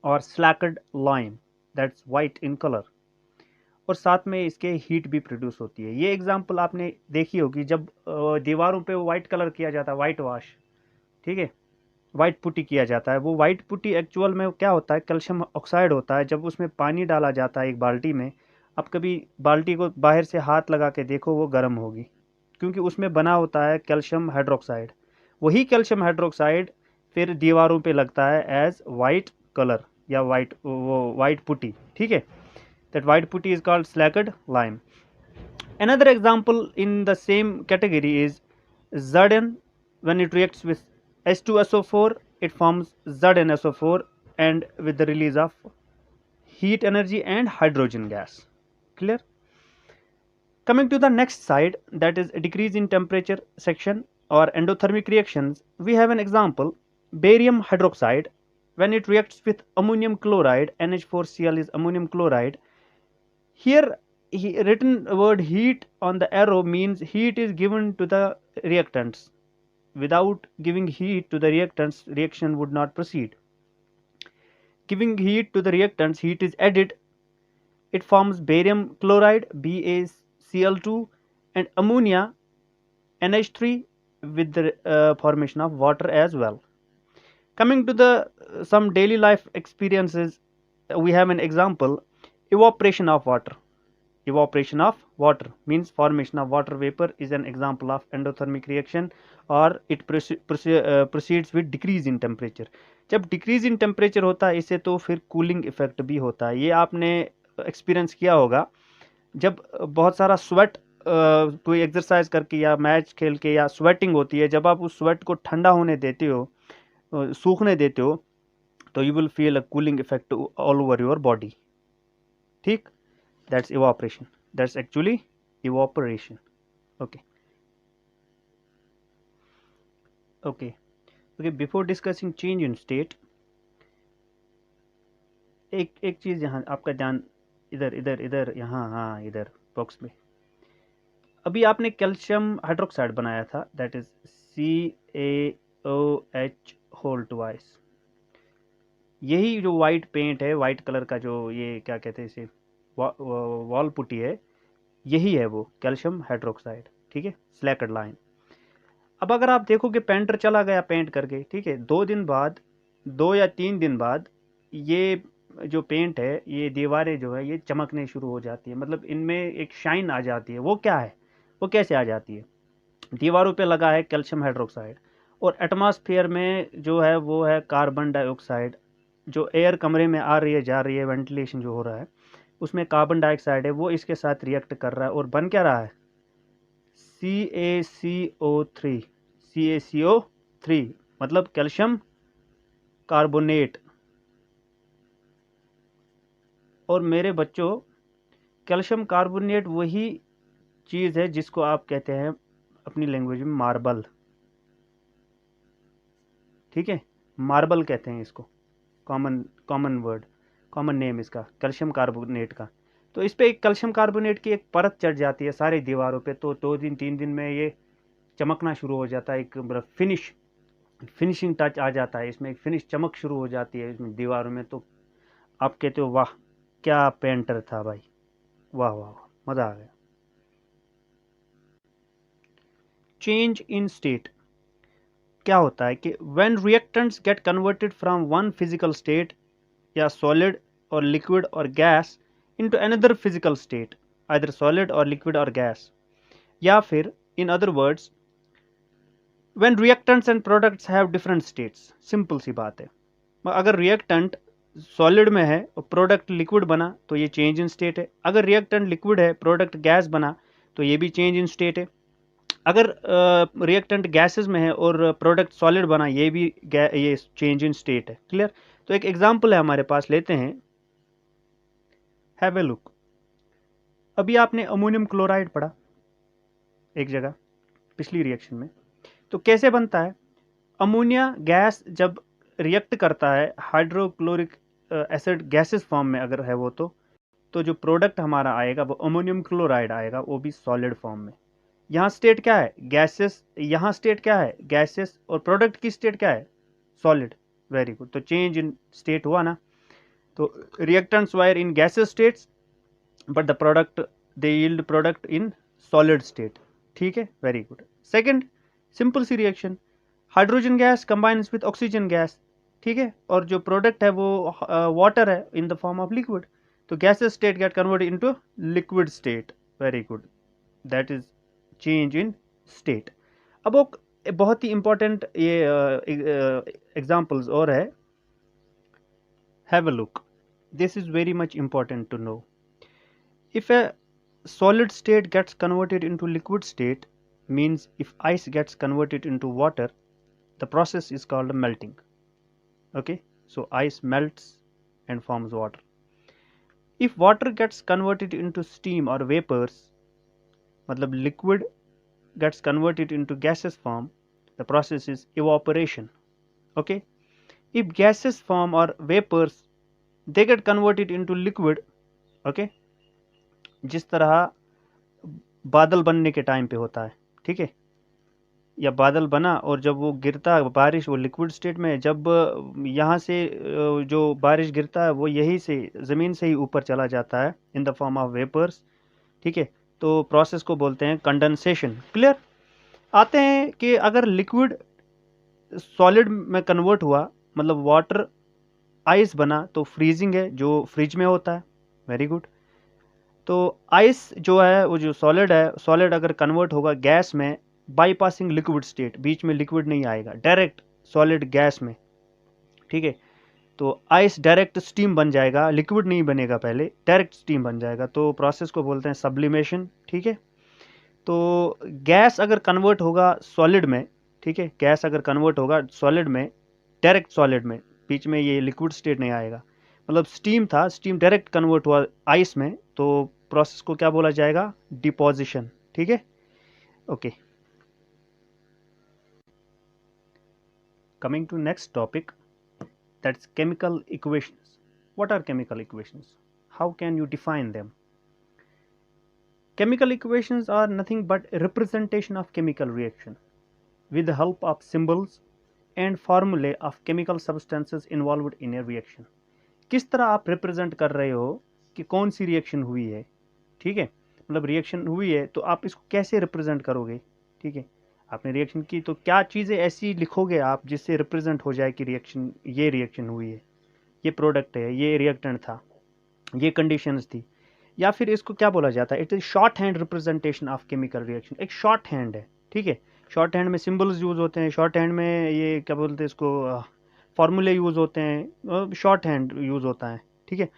or slaked lime, that's white in color, और साथ में इसके heat भी produce होती है। ये example आपने देखी होगी, जब दीवारों पे वाइट कलर किया जाता है, वाइट वॉश, ठीक है, वाइट पुट्टी किया जाता है। वो वाइट पुट्टी एक्चुअल में क्या होता है, कैल्शियम ऑक्साइड होता है। जब उसमें पानी डाला जाता है एक बाल्टी में, आप कभी बाल्टी को बाहर से हाथ लगा के देखो, वो गर्म होगी, क्योंकि उसमें बना होता है कैल्शियम हाइड्रोक्साइड। वही कैल्शियम हाइड्रोक्साइड फिर दीवारों पे लगता है एज वाइट कलर या वाइट, वो वाइट पुट्टी, ठीक है। That white putty is called slaked lime. Another example in the same category is Zn. When it reacts with H2SO4, it forms ZnSO4 and with the release of heat energy and hydrogen gas. Clear? Coming to the next side, that is a decrease in temperature section or endothermic reactions, we have an example, barium hydroxide. When it reacts with ammonium chloride, NH4Cl is ammonium chloride. Here written word heat on the arrow means heat is given to the reactants. Without giving heat to the reactants, reaction would not proceed. Giving heat to the reactants, heat is added. It forms barium chloride, BaCl2, and ammonia, NH3, with the formation of water as well. Coming to the some daily life experiences, we have an example, evaporation of water. Evaporation of water means formation of water vapor is an example of endothermic reaction, or it proceeds with decrease in temperature. जब decrease in temperature होता है इससे, तो फिर cooling effect भी होता है। ये आपने एक्सपीरियंस किया होगा, जब बहुत सारा स्वेट कोई एक्सरसाइज करके या मैच खेल के या स्वेटिंग होती है, जब आप उस स्वेट को ठंडा होने देते हो, सूखने देते हो, तो you will feel a cooling effect all over your body, ठीक। That's evaporation. That's actually evaporation. Okay. Okay. Okay. Before discussing change in state, एक चीज यहाँ आपका ध्यान, इधर इधर इधर यहाँ, हाँ इधर बॉक्स में, अभी आपने कैल्शियम हाइड्रोक्साइड बनाया था, that is CaOH whole twice. यही जो वाइट पेंट है, वाइट कलर का जो ये क्या कहते हैं इसे, वॉल पुट्टी है, यही है वो कैल्शियम हाइड्रोक्साइड, ठीक है, स्लैक्ड लाइम। अब अगर आप देखोगे पेंटर चला गया पेंट करके, ठीक है, 2 दिन बाद, 2 या 3 दिन बाद, ये जो पेंट है, ये दीवारें जो है ये चमकने शुरू हो जाती है, मतलब इनमें एक शाइन आ जाती है। वो क्या है, वो कैसे आ जाती है, दीवारों पे लगा है कैल्शियम हाइड्रोक्साइड, और एटमॉस्फेयर में जो है वो है कार्बन डाइऑक्साइड। जो एयर कमरे में आ रही है जा रही है, वेंटिलेशन जो हो रहा है, उसमें कार्बन डाइऑक्साइड है, वो इसके साथ रिएक्ट कर रहा है और बन क्या रहा है, CaCO3, CaCO3 मतलब कैल्शियम कार्बोनेट। और मेरे बच्चों, कैल्शियम कार्बोनेट वही चीज़ है जिसको आप कहते हैं अपनी लैंग्वेज में मार्बल। ठीक है, मार्बल कहते हैं इसको, common common word, common name इसका कैल्शियम कार्बोनेट का। तो इस पे एक कैल्शियम कार्बोनेट की एक परत चढ़ जाती है सारी दीवारों पे, तो 2 दिन 3 दिन में ये चमकना शुरू हो जाता है, एक फिनिशिंग टच आ जाता है इसमें, एक फिनिश चमक शुरू हो जाती है इसमें दीवारों में। तो आप कहते हो वाह क्या पेंटर था भाई, वाह वाह वाह, मज़ा आ गया। चेंज इन स्टेट क्या होता है कि when reactants get converted from one physical state या सॉलिड और लिक्विड और gas into another physical state, either solid और लिक्विड और गैस, या फिर in other words when reactants and products have different states. Simple सी बात है, अगर रिएक्टेंट सॉलिड में है और प्रोडक्ट लिक्विड बना तो ये चेंज इन स्टेट है। अगर रिएक्टेंट लिक्विड है, प्रोडक्ट गैस बना तो ये भी चेंज इन स्टेट है। अगर रिएक्टेंट गैसेस में है और प्रोडक्ट सॉलिड बना, ये भी ये चेंज इन स्टेट है। क्लियर? तो एक एग्जांपल है हमारे पास, लेते हैं, हैव ए लुक। अभी आपने अमोनियम क्लोराइड पढ़ा एक जगह पिछली रिएक्शन में, तो कैसे बनता है अमोनिया गैस जब रिएक्ट करता है हाइड्रोक्लोरिक एसिड गैसेस फॉर्म में अगर है वो, तो जो प्रोडक्ट हमारा आएगा वो अमोनियम क्लोराइड आएगा, वो भी सॉलिड फॉर्म में। यहाँ स्टेट क्या है? गैसेस। यहाँ स्टेट क्या है? गैसेस। और प्रोडक्ट की स्टेट क्या है? सॉलिड। वेरी गुड, तो चेंज इन स्टेट हुआ ना। तो reactants were in gases states but the product they yield product in solid state. ठीक है, वेरी गुड। सेकंड सिंपल सी reaction, hydrogen gas combines with oxygen gas. ठीक है, और जो प्रोडक्ट है वो वाटर है in the form of liquid, तो gases state get converted into liquid state. Very good, that is change in state. अब वो बहुत ही इंपॉर्टेंट ये एग्जांपल्स और है, have a look, this is very much important to know. If a solid state gets converted into liquid state, means if ice gets converted into water, the process is called melting. Okay, so ice melts and forms water. If water gets converted into steam or vapors, matlab liquid gets converted into gaseous form, the process is evaporation. Okay, if gaseous form or vapors they get converted into liquid, okay, जिस तरह बादल बनने के time पे होता है, ठीक है, या बादल बना और जब वो गिरता बारिश, वो लिक्विड स्टेट में, जब यहाँ से जो बारिश गिरता है वो यही से ज़मीन से ही ऊपर चला जाता है in the form of vapours. ठीक है, तो प्रोसेस को बोलते हैं कंडेंसेशन। क्लियर? आते हैं कि अगर लिक्विड सॉलिड में कन्वर्ट हुआ, मतलब वाटर आइस बना, तो फ्रीजिंग है जो फ्रिज में होता है। Very good. तो आइस जो है वो जो सॉलिड है, सॉलिड अगर कन्वर्ट होगा गैस में बाईपासिंग लिक्विड स्टेट, बीच में लिक्विड नहीं आएगा, डायरेक्ट सॉलिड गैस में। ठीक है, तो आइस डायरेक्ट स्टीम बन जाएगा, लिक्विड नहीं बनेगा, पहले डायरेक्ट स्टीम बन जाएगा, तो प्रोसेस को बोलते हैं सब्लिमेशन। ठीक है, तो गैस अगर कन्वर्ट होगा सॉलिड में, ठीक है, गैस अगर कन्वर्ट होगा सॉलिड में, डायरेक्ट सॉलिड में, बीच में ये लिक्विड स्टेट नहीं आएगा, मतलब स्टीम था, स्टीम डायरेक्ट कन्वर्ट हुआ आइस में, तो प्रोसेस को क्या बोला जाएगा? डिपोजिशन। ठीक है, okay. Coming to next topic, that's chemical equations. What are chemical equations? How can you define them? Chemical equations are nothing but a representation of chemical reaction with the help of symbols and formulae of chemical substances involved in a reaction. किस तरह आप represent कर रहे हो कि कौन सी reaction हुई है? ठीक है, मतलब रिएक्शन हुई है तो आप इसको कैसे रिप्रेजेंट करोगे? ठीक है, आपने रिएक्शन की तो क्या चीज़ें ऐसी लिखोगे आप जिससे रिप्रेजेंट हो जाए कि रिएक्शन, ये रिएक्शन हुई है, ये प्रोडक्ट है, ये रिएक्टेंट था, ये कंडीशंस थी, या फिर इसको क्या बोला जाता है? It is short hand representation of chemical reaction. एक शॉर्ट हैंड है, ठीक है, शॉर्ट हैंड में सिंबल्स यूज होते हैं, शॉर्ट हैंड में ये क्या बोलते हैं इसको, फॉर्मूले यूज होते हैं, शॉर्ट हैंड यूज होता है। ठीक है,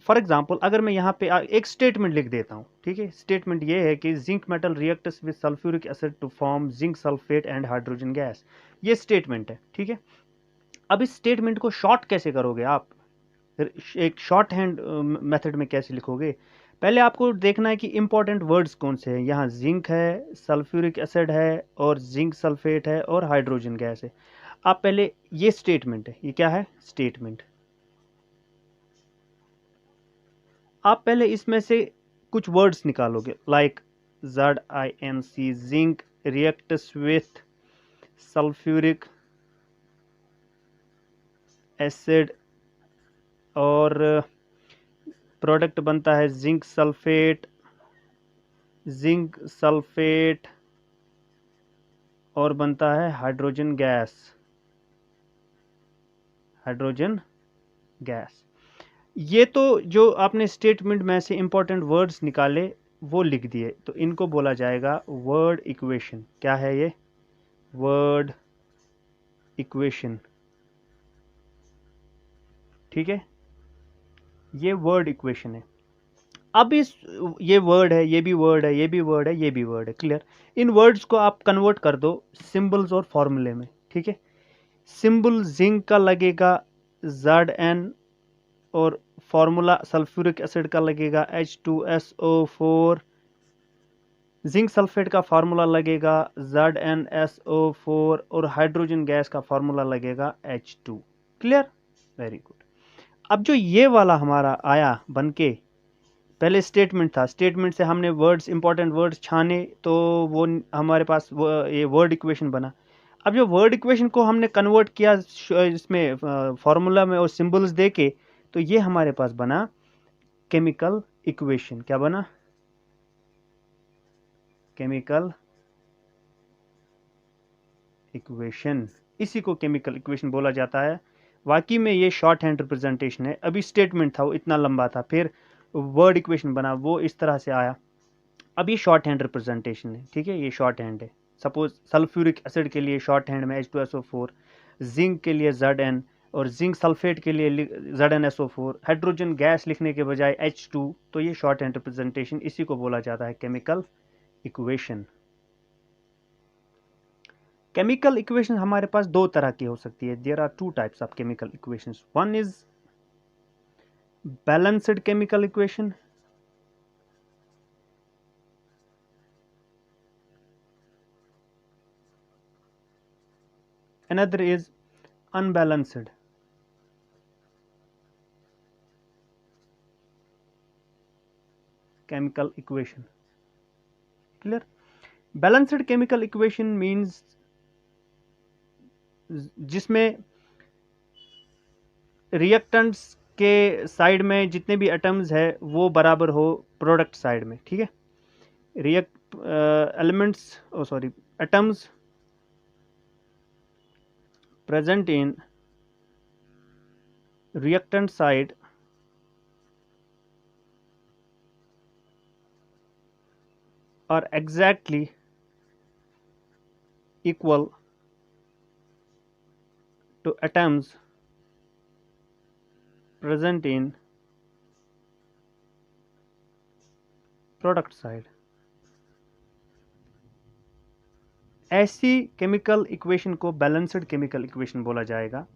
फॉर एग्जांपल अगर मैं यहाँ पे एक स्टेटमेंट लिख देता हूँ, ठीक है। स्टेटमेंट ये है कि zinc metal reacts with sulphuric acid to form zinc sulphate and hydrogen gas. ये स्टेटमेंट है, ठीक है। अब इस स्टेटमेंट को शॉर्ट कैसे करोगे आप, एक शॉर्ट हैंड मेथड में कैसे लिखोगे? पहले आपको देखना है कि इंपॉर्टेंट वर्ड्स कौन से हैं। यहाँ जिंक है, सल्फ्यूरिक एसिड है, और जिंक सल्फेट है, और हाइड्रोजन गैस है। आप पहले, ये स्टेटमेंट है, ये क्या है? स्टेटमेंट। आप पहले इसमें से कुछ वर्ड्स निकालोगे, like ZINC, zinc reacts with sulphuric acid, और प्रोडक्ट बनता है जिंक सल्फेट, और बनता है हाइड्रोजन गैस, हाइड्रोजन गैस। ये तो जो आपने स्टेटमेंट में से इंपॉर्टेंट वर्ड्स निकाले वो लिख दिए, तो इनको बोला जाएगा वर्ड इक्वेशन। क्या है ये? वर्ड इक्वेशन, ठीक है। ये वर्ड इक्वेशन है। अब इस, ये वर्ड है, ये भी वर्ड है, ये भी वर्ड है, ये भी वर्ड है, क्लियर। इन वर्ड्स को आप कन्वर्ट कर दो सिंबल्स और फॉर्मूले में, ठीक है। सिंबल जिंक का लगेगा ZN, और फॉर्मूला सल्फ्यूरिक एसिड का लगेगा H2SO4। जिंक सल्फेट का फार्मूला लगेगा ZnSO4, और हाइड्रोजन गैस का फार्मूला लगेगा H2। Clear, very good. अब जो ये वाला हमारा आया बनके, पहले स्टेटमेंट था, स्टेटमेंट से हमने वर्ड्स, इंपॉर्टेंट वर्ड्स छाने, तो वो हमारे पास ये वर्ड इक्वेशन बना। अब जो वर्ड इक्वेशन को हमने कन्वर्ट किया इसमें फॉर्मूला में और सिंबल्स देके, तो ये हमारे पास बना केमिकल इक्वेशन। क्या बना? Chemical equation. इसी को केमिकल इक्वेशन बोला जाता है। वाकई में ये शॉर्ट हैंड रिप्रेजेंटेशन है। अभी स्टेटमेंट था वो इतना लंबा था, फिर वर्ड इक्वेशन बना, वो इस तरह से आया। अब ये शॉर्ट हैंड रिप्रेजेंटेशन है, ठीक है, ये शॉर्ट हैंड है। सपोज सल्फ्यूरिक एसिड के लिए शॉर्ट हैंड में H2SO4, जिंक के लिए ZN, और जिंक सल्फेट के लिए ZnSO4, हाइड्रोजन गैस लिखने के बजाय H2, तो ये शॉर्ट हैंड रिप्रेजेंटेशन, इसी को बोला जाता है केमिकल इक्वेशन। केमिकल इक्वेशन हमारे पास दो तरह की हो सकती है। There are two types of chemical equations. One is balanced chemical equation, another is unbalanced chemical equation. Clear? Balanced chemical equation means जिसमें रिएक्टेंट्स के साइड में जितने भी एटम्स है वो बराबर हो प्रोडक्ट साइड में, ठीक है। Elements, oh sorry, atoms present in reactant side are exactly equal to atoms present in product side। ऐसी केमिकल इक्वेशन को बैलेंस्ड केमिकल इक्वेशन बोला जाएगा।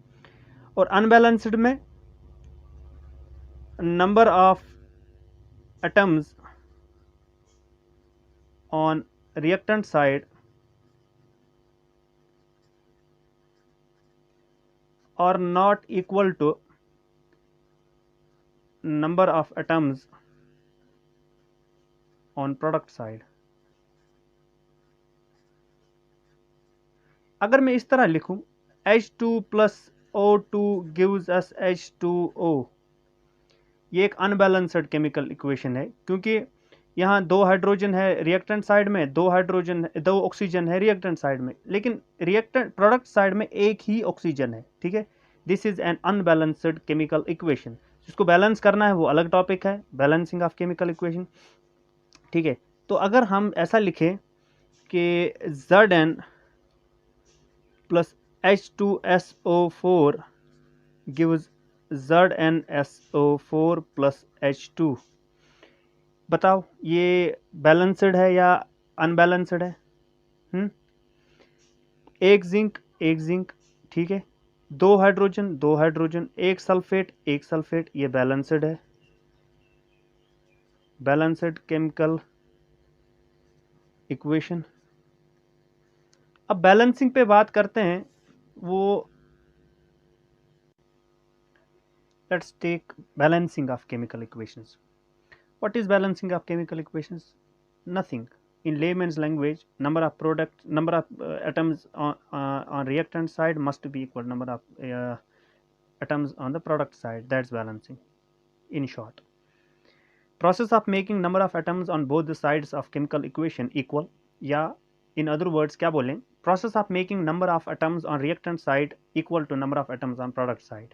और अनबैलेंस्ड में number of atoms on reactant side are not equal to number of atoms on product side। अगर मैं इस तरह लिखूं H2 plus O2 gives us H2O, ये एक अनबैलेंस्ड केमिकल इक्वेशन है, क्योंकि यहाँ दो हाइड्रोजन है रिएक्टेंट साइड में, दो ऑक्सीजन है रिएक्टेंट साइड में, लेकिन रिएक्टेंट प्रोडक्ट साइड में एक ही ऑक्सीजन है, ठीक है। This is an unbalanced chemical equation. जिसको बैलेंस करना है वो अलग टॉपिक है, बैलेंसिंग ऑफ केमिकल इक्वेशन, ठीक है। तो अगर हम ऐसा लिखें कि Zn plus H2SO4 gives ZnSO4 plus H2। बताओ ये बैलेंस्ड है या अनबैलेंस्ड है? एक जिंक, ठीक है, दो हाइड्रोजन, एक सल्फेट, ये बैलेंस्ड है, बैलेंस्ड केमिकल इक्वेशन। अब बैलेंसिंग पे बात करते हैं। वो let's take balancing of chemical equations. What is balancing of chemical equations? Nothing. In layman's language, number of atoms on reactant side must be equal number of atoms on the product side. That's balancing. In short, process of making number of atoms on both the sides of chemical equation equal, या in other words क्या बोलें, process of making number of atoms on reactant side equal to number of atoms on product side.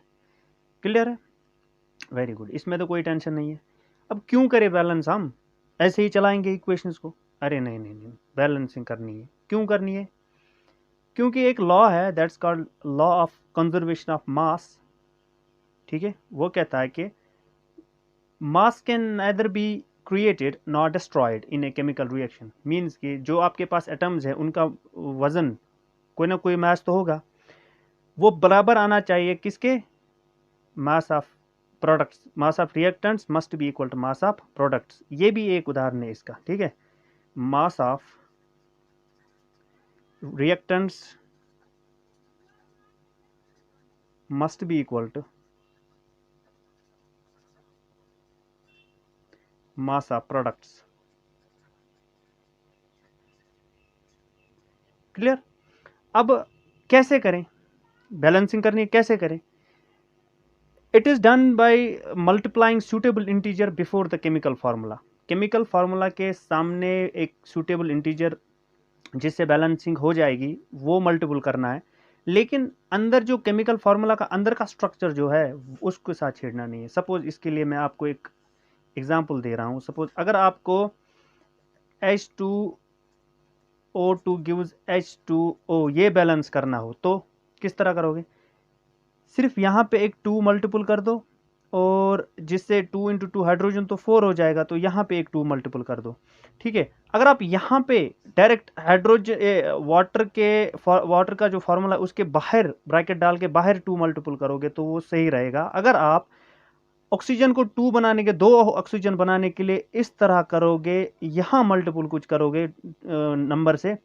Clear है? Very good, इसमें तो कोई tension नहीं है। अब क्यों करें बैलेंस? हम ऐसे ही चलाएंगे इक्वेशंस को? अरे नहीं नहीं नहीं, बैलेंसिंग करनी है। क्यों करनी है? क्योंकि एक लॉ है, that's called law of conservation of mass. ठीक है, वो कहता है कि मास can neither be created not destroyed in a chemical reaction. Means कि जो आपके पास एटम्स है उनका वजन, कोई ना कोई मास तो होगा, वो बराबर आना चाहिए किसके? Mass of products. Mass of reactants must be equal to mass of products. ये भी एक उदाहरण है इसका। ठीक है, mass of reactants must be equal to mass of products. Clear? अब कैसे करें बैलेंसिंग? करनी कैसे करें? It is done by multiplying suitable integer before the chemical formula. Chemical formula के सामने एक सुटेबल इंटीजर जिससे बैलेंसिंग हो जाएगी वो मल्टीपल करना है, लेकिन अंदर जो केमिकल फार्मूला का अंदर का स्ट्रक्चर जो है उसके साथ छेड़ना नहीं है। सपोज इसके लिए मैं आपको एक एग्जाम्पल दे रहा हूं। सपोज अगर आपको H2O2 गिव्स H2O ये बैलेंस करना हो तो किस तरह करोगे? सिर्फ यहाँ पे एक 2 मल्टीपल कर दो, और जिससे 2 इंटू 2 हाइड्रोजन तो 4 हो जाएगा, तो यहाँ पे एक 2 मल्टीपल कर दो। ठीक है, अगर आप यहाँ पे डायरेक्ट हाइड्रोजन वाटर का जो फॉर्मूला उसके बाहर ब्रैकेट डाल के बाहर 2 मल्टीपल करोगे तो वो सही रहेगा। अगर आप ऑक्सीजन को 2 बनाने के, 2 ऑक्सीजन बनाने के लिए इस तरह करोगे, यहाँ मल्टीपल कुछ करोगे नंबर से,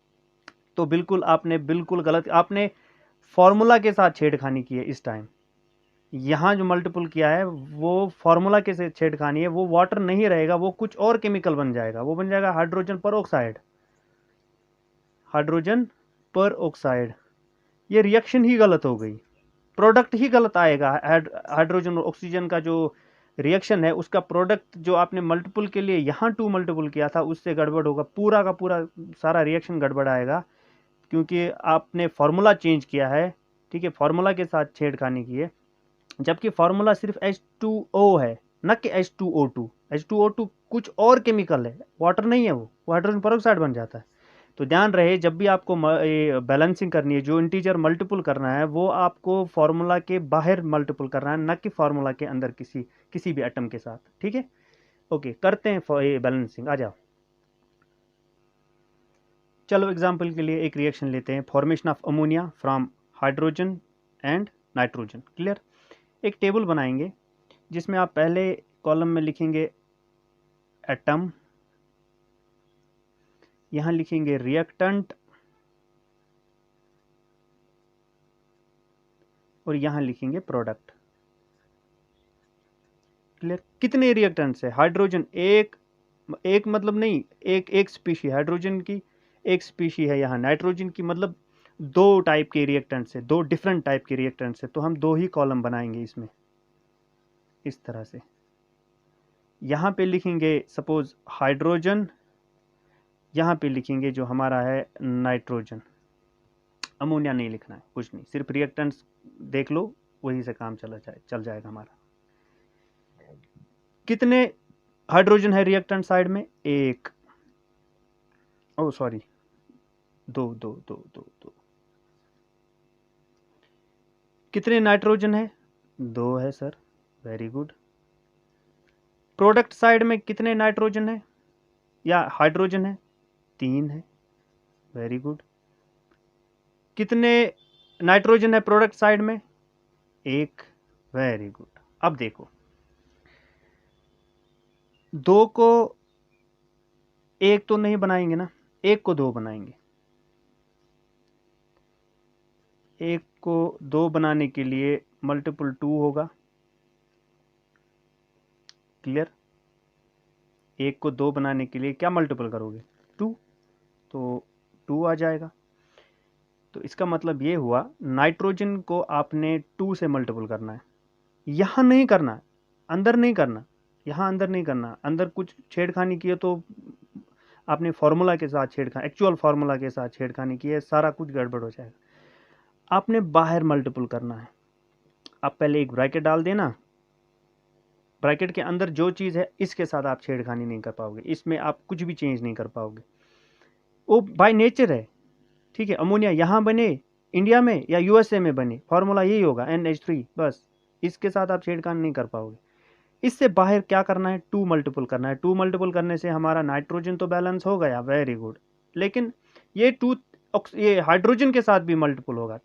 तो बिल्कुल आपने बिल्कुल गलत, आपने फॉर्मूला के साथ छेड़खानी की है इस टाइम। यहाँ जो मल्टीपल किया है वो फॉर्मूला के से छेड़खानी है, वो वाटर नहीं रहेगा, वो कुछ और केमिकल बन जाएगा, वो बन जाएगा हाइड्रोजन पर ऑक्साइड। हाइड्रोजन पर ऑक्साइड, ये रिएक्शन ही गलत हो गई, प्रोडक्ट ही गलत आएगा। हाइड्रोजन और ऑक्सीजन का जो रिएक्शन है उसका प्रोडक्ट जो आपने मल्टीपल के लिए यहाँ 2 मल्टीपल किया था उससे गड़बड़ होगा, पूरा का पूरा सारा रिएक्शन गड़बड़ आएगा, क्योंकि आपने फॉर्मूला चेंज किया है। ठीक है, फॉर्मूला के साथ छेड़खानी की है, जबकि फॉर्मूला सिर्फ H2O है, न कि H2O2। H2O2 कुछ और केमिकल है, वाटर नहीं है, वो हाइड्रोजन पेरोक्साइड बन जाता है। तो ध्यान रहे, जब भी आपको बैलेंसिंग करनी है, जो इंटीजर मल्टीपल करना है वो आपको फॉर्मूला के बाहर मल्टीपल करना है, न कि फॉर्मूला के अंदर किसी भी एटम के साथ। ठीक है, ओके, करते हैं बैलेंसिंग। आ जाओ, चलो एग्जाम्पल के लिए एक रिएक्शन लेते हैं, formation of ammonia from hydrogen and nitrogen. Clear? एक टेबल बनाएंगे जिसमें आप पहले कॉलम में लिखेंगे एटम, यहां लिखेंगे रिएक्टेंट, और यहां लिखेंगे प्रोडक्ट। क्लियर? कितने रिएक्टेंट्स है? हाइड्रोजन एक मतलब नहीं, एक स्पीशी हाइड्रोजन की, एक स्पीशी है यहाँ नाइट्रोजन की, मतलब 2 टाइप के रिएक्टेंट्स है, 2 डिफरेंट टाइप के रिएक्टेंट्स है, तो हम 2 ही कॉलम बनाएंगे इसमें इस तरह से। यहाँ पे लिखेंगे सपोज हाइड्रोजन, यहाँ पे लिखेंगे जो हमारा है नाइट्रोजन। अमोनिया नहीं लिखना है, कुछ नहीं, सिर्फ रिएक्टेंट्स देख लो, वही से काम चल जाएगा हमारा। कितने हाइड्रोजन है रिएक्टेंट साइड में? एक, ओ सॉरी, दो। कितने नाइट्रोजन है? 2 है sir, very good. Product side में कितने नाइट्रोजन है या हाइड्रोजन है? 3 है, वेरी गुड। कितने नाइट्रोजन है प्रोडक्ट साइड में? 1, वेरी गुड। अब देखो, 2 को 1 तो नहीं बनाएंगे ना, 1 को 2 बनाएंगे। 1 को 2 बनाने के लिए मल्टीपल 2 होगा, क्लियर। 1 को 2 बनाने के लिए क्या मल्टीपल करोगे? 2, तो 2 आ जाएगा। तो इसका मतलब ये हुआ नाइट्रोजन को आपने 2 से मल्टीपल करना है। यहाँ नहीं करना है, अंदर नहीं करना, यहाँ अंदर नहीं करना। अंदर कुछ छेड़खानी की है तो आपने फार्मूला के साथ एक्चुअल फार्मूला के साथ छेड़खानी की है, सारा कुछ गड़बड़ हो जाएगा। आपने बाहर मल्टीपल करना है। आप पहले एक ब्रैकेट डाल देना, ब्रैकेट के अंदर जो चीज़ है इसके साथ आप छेड़खानी नहीं कर पाओगे, इसमें आप कुछ भी चेंज नहीं कर पाओगे, वो बाय नेचर है, ठीक है। अमोनिया यहाँ बने इंडिया में या यूएसए में बने, फार्मूला यही होगा NH3, बस। इसके साथ आप छेड़खानी नहीं कर पाओगे। इससे बाहर क्या करना है? 2 मल्टीपल करना है। 2 मल्टीपल करने से हमारा नाइट्रोजन तो बैलेंस हो गया, वेरी गुड। लेकिन ये हाइड्रोजन के साथ भी मल्टीपल होगा।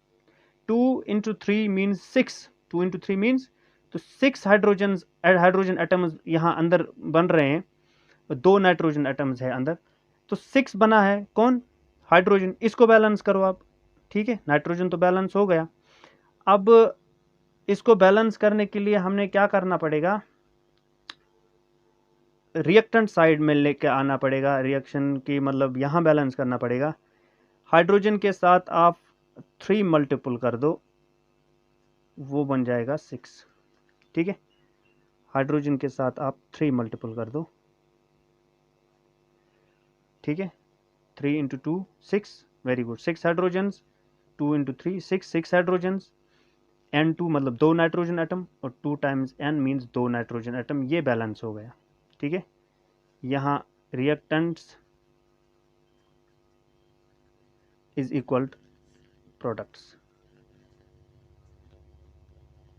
2 इंटू 3 मीन्स 6, 2 इंटू 3 मीन्स, तो 6 हाइड्रोजन एटम्स यहाँ अंदर बन रहे हैं, 2 नाइट्रोजन एटम्स है अंदर, तो 6 बना है कौन? हाइड्रोजन। इसको बैलेंस करो आप, ठीक है। नाइट्रोजन तो बैलेंस हो गया। अब इसको बैलेंस करने के लिए हमने क्या करना पड़ेगा? रिएक्टेंट साइड में लेके आना पड़ेगा, रिएक्शन की मतलब यहाँ बैलेंस करना पड़ेगा। हाइड्रोजन के साथ आप 3 मल्टीपल कर दो, वो बन जाएगा 6, ठीक है। हाइड्रोजन के साथ आप 3 मल्टीपल कर दो, ठीक है। 3 into 2 6, very good. 6 hydrogens, 2 into 3 6 hydrogens, N2 मतलब 2 नाइट्रोजन एटम, और 2 times N means 2 nitrogen atom, ये बैलेंस हो गया, ठीक है। यहाँ रिएक्टेंट्स इज इक्वल प्रोडक्ट्स।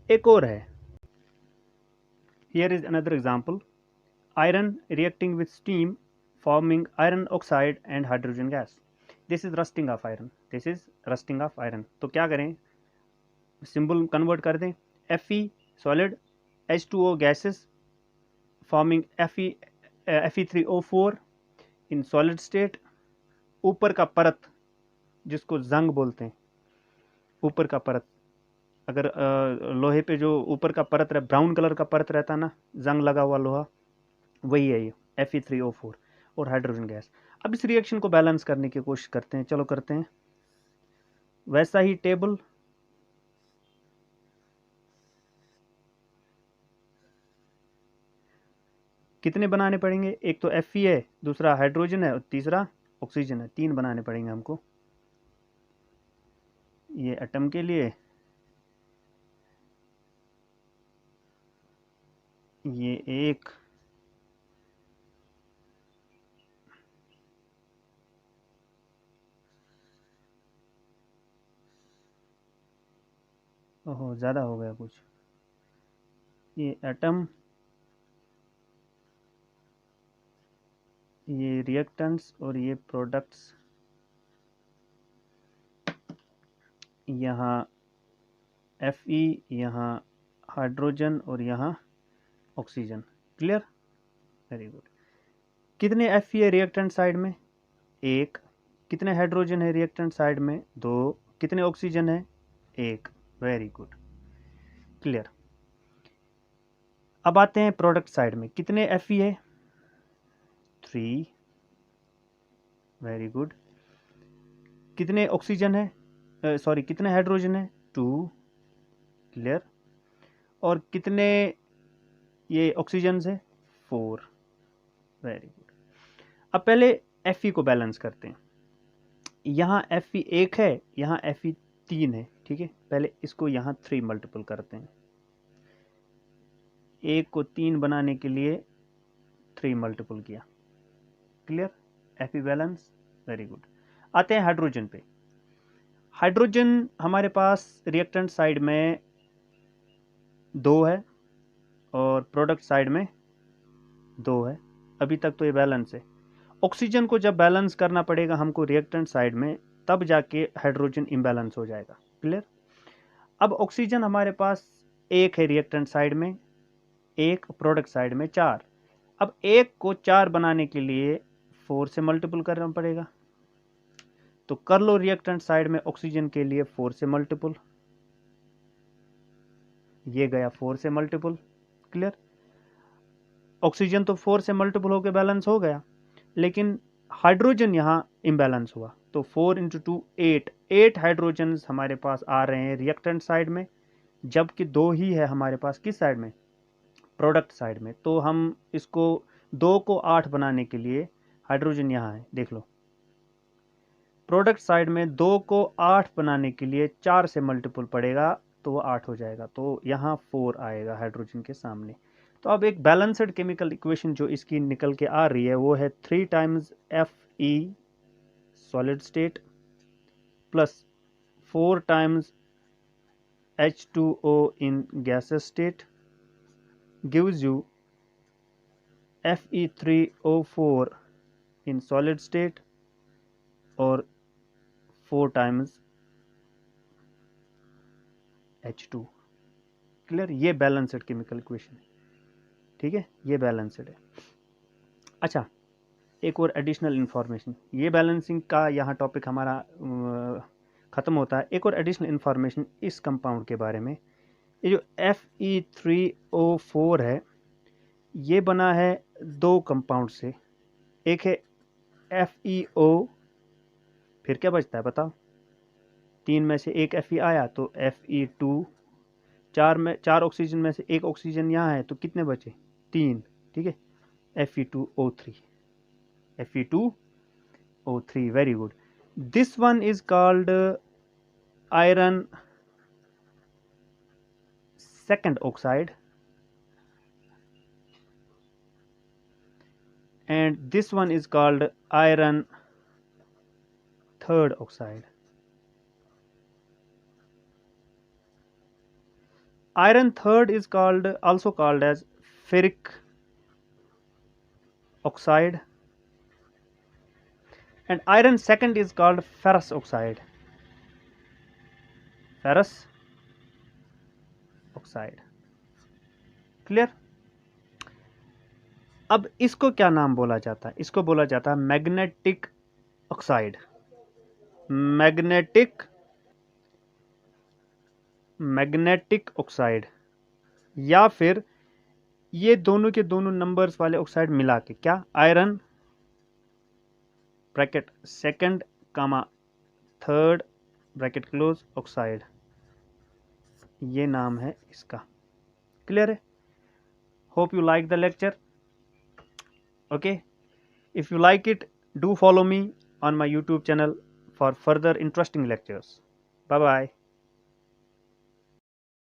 एक और है, here is another example, iron reacting with steam forming iron oxide and hydrogen gas. This is rusting of iron. This is rusting of iron. तो क्या करें? सिंबल कन्वर्ट कर दें, Fe solid, H2O gases forming Fe3O4 in solid state. ऊपर का परत जिसको जंग बोलते हैं, ऊपर का परत, अगर लोहे पे जो ऊपर का परत रहे, ब्राउन कलर का परत रहता ना, जंग लगा हुआ लोहा, वही है ये Fe3O4 और हाइड्रोजन गैस। अब इस रिएक्शन को बैलेंस करने की कोशिश करते हैं, चलो करते हैं। वैसा ही टेबल, कितने बनाने पड़ेंगे? एक तो Fe है, दूसरा हाइड्रोजन है और तीसरा ऑक्सीजन है, 3 बनाने पड़ेंगे हमको। ये एटम के लिए, ये एक, ओहो ज़्यादा हो गया कुछ, ये एटम, ये रिएक्टेंट्स और ये प्रोडक्ट्स, यहाँ Fe, यहाँ हाइड्रोजन और यहाँ ऑक्सीजन, क्लियर, वेरी गुड। कितने Fe है रिएक्टेंट साइड में? 1। कितने हाइड्रोजन है रिएक्टेंट साइड में? 2। कितने ऑक्सीजन है? 1, वेरी गुड, क्लियर। अब आते हैं प्रोडक्ट साइड में, कितने Fe है? 3, वेरी गुड। कितने ऑक्सीजन है, सॉरी कितने हाइड्रोजन है? 2, क्लियर। और कितने ये ऑक्सीजन है? 4, वेरी गुड। अब पहले Fe को बैलेंस करते हैं। यहाँ Fe 1 है, यहाँ Fe 3 है, ठीक है। पहले इसको यहाँ 3 मल्टीपल करते हैं, 1 को 3 बनाने के लिए 3 मल्टीपल किया, clear. Fe balance, very good. आते हैं हाइड्रोजन पे। हाइड्रोजन हमारे पास रिएक्टेंट साइड में 2 है और प्रोडक्ट साइड में 2 है। अभी तक तो ये बैलेंस है। ऑक्सीजन को जब बैलेंस करना पड़ेगा हमको रिएक्टेंट साइड में, तब जाके हाइड्रोजन इम्बैलेंस हो जाएगा। क्लियर। अब ऑक्सीजन हमारे पास 1 है रिएक्टेंट साइड में, 1 प्रोडक्ट साइड में 4। अब 1 को 4 बनाने के लिए 4 से मल्टीपल करना पड़ेगा। तो कर लो रिएक्टेंट साइड में ऑक्सीजन के लिए 4 से मल्टीपल, ये गया 4 से मल्टीपल। क्लियर। ऑक्सीजन तो 4 से मल्टीपल होकर बैलेंस हो गया, लेकिन हाइड्रोजन यहाँ इम्बैलेंस हुआ। तो 4 इंटू 2 8, 8 हाइड्रोजन हमारे पास आ रहे हैं रिएक्टेंट साइड में, जबकि 2 ही है हमारे पास किस साइड में, प्रोडक्ट साइड में। तो हम इसको 2 को 8 बनाने के लिए, हाइड्रोजन यहाँ है देख लो, प्रोडक्ट साइड में 2 को 8 बनाने के लिए 4 से मल्टीपल पड़ेगा, तो वो 8 हो जाएगा। तो यहाँ 4 आएगा हाइड्रोजन के सामने। तो अब एक बैलेंस्ड केमिकल इक्वेशन जो इसकी निकल के आ रही है वो है 3 times Fe solid state plus 4 times H2O in gaseous state gives you Fe3O4 in solid state और 4 टाइम्स H2। क्लियर। ये बैलेंस्ड केमिकल इक्वेशन है। ठीक है, ये बैलेंस्ड है। अच्छा, एक और एडिशनल इंफॉर्मेशन, ये बैलेंसिंग का यहाँ टॉपिक हमारा ख़त्म होता है। एक और एडिशनल इंफॉर्मेशन इस कंपाउंड के बारे में, ये जो Fe3O4 है, ये बना है 2 कंपाउंड से। एक है FeO, फिर क्या बचता है बताओ, 3 में से एक Fe आया तो Fe2, 4 ऑक्सीजन में से एक ऑक्सीजन यहाँ है तो कितने बचे, 3। ठीक है, Fe2O3, Fe2O3, very good. This one is called iron second oxide, and this one is called iron third oxide. Iron third is also called as ferric oxide, and iron second is called ferrous oxide. Ferrous oxide. Clear. अब इसको क्या नाम बोला जाता है, इसको बोला जाता है मैग्नेटिक ऑक्साइड। मैग्नेटिक ऑक्साइड, या फिर ये दोनों के दोनों नंबर्स वाले ऑक्साइड मिला के, क्या, आयरन ब्रैकेट सेकंड कामा थर्ड ब्रैकेट क्लोज ऑक्साइड, ये नाम है इसका। क्लियर है। Hope you like the lecture. Okay, if you like it, do follow me on my YouTube channel for further interesting lectures. Bye bye.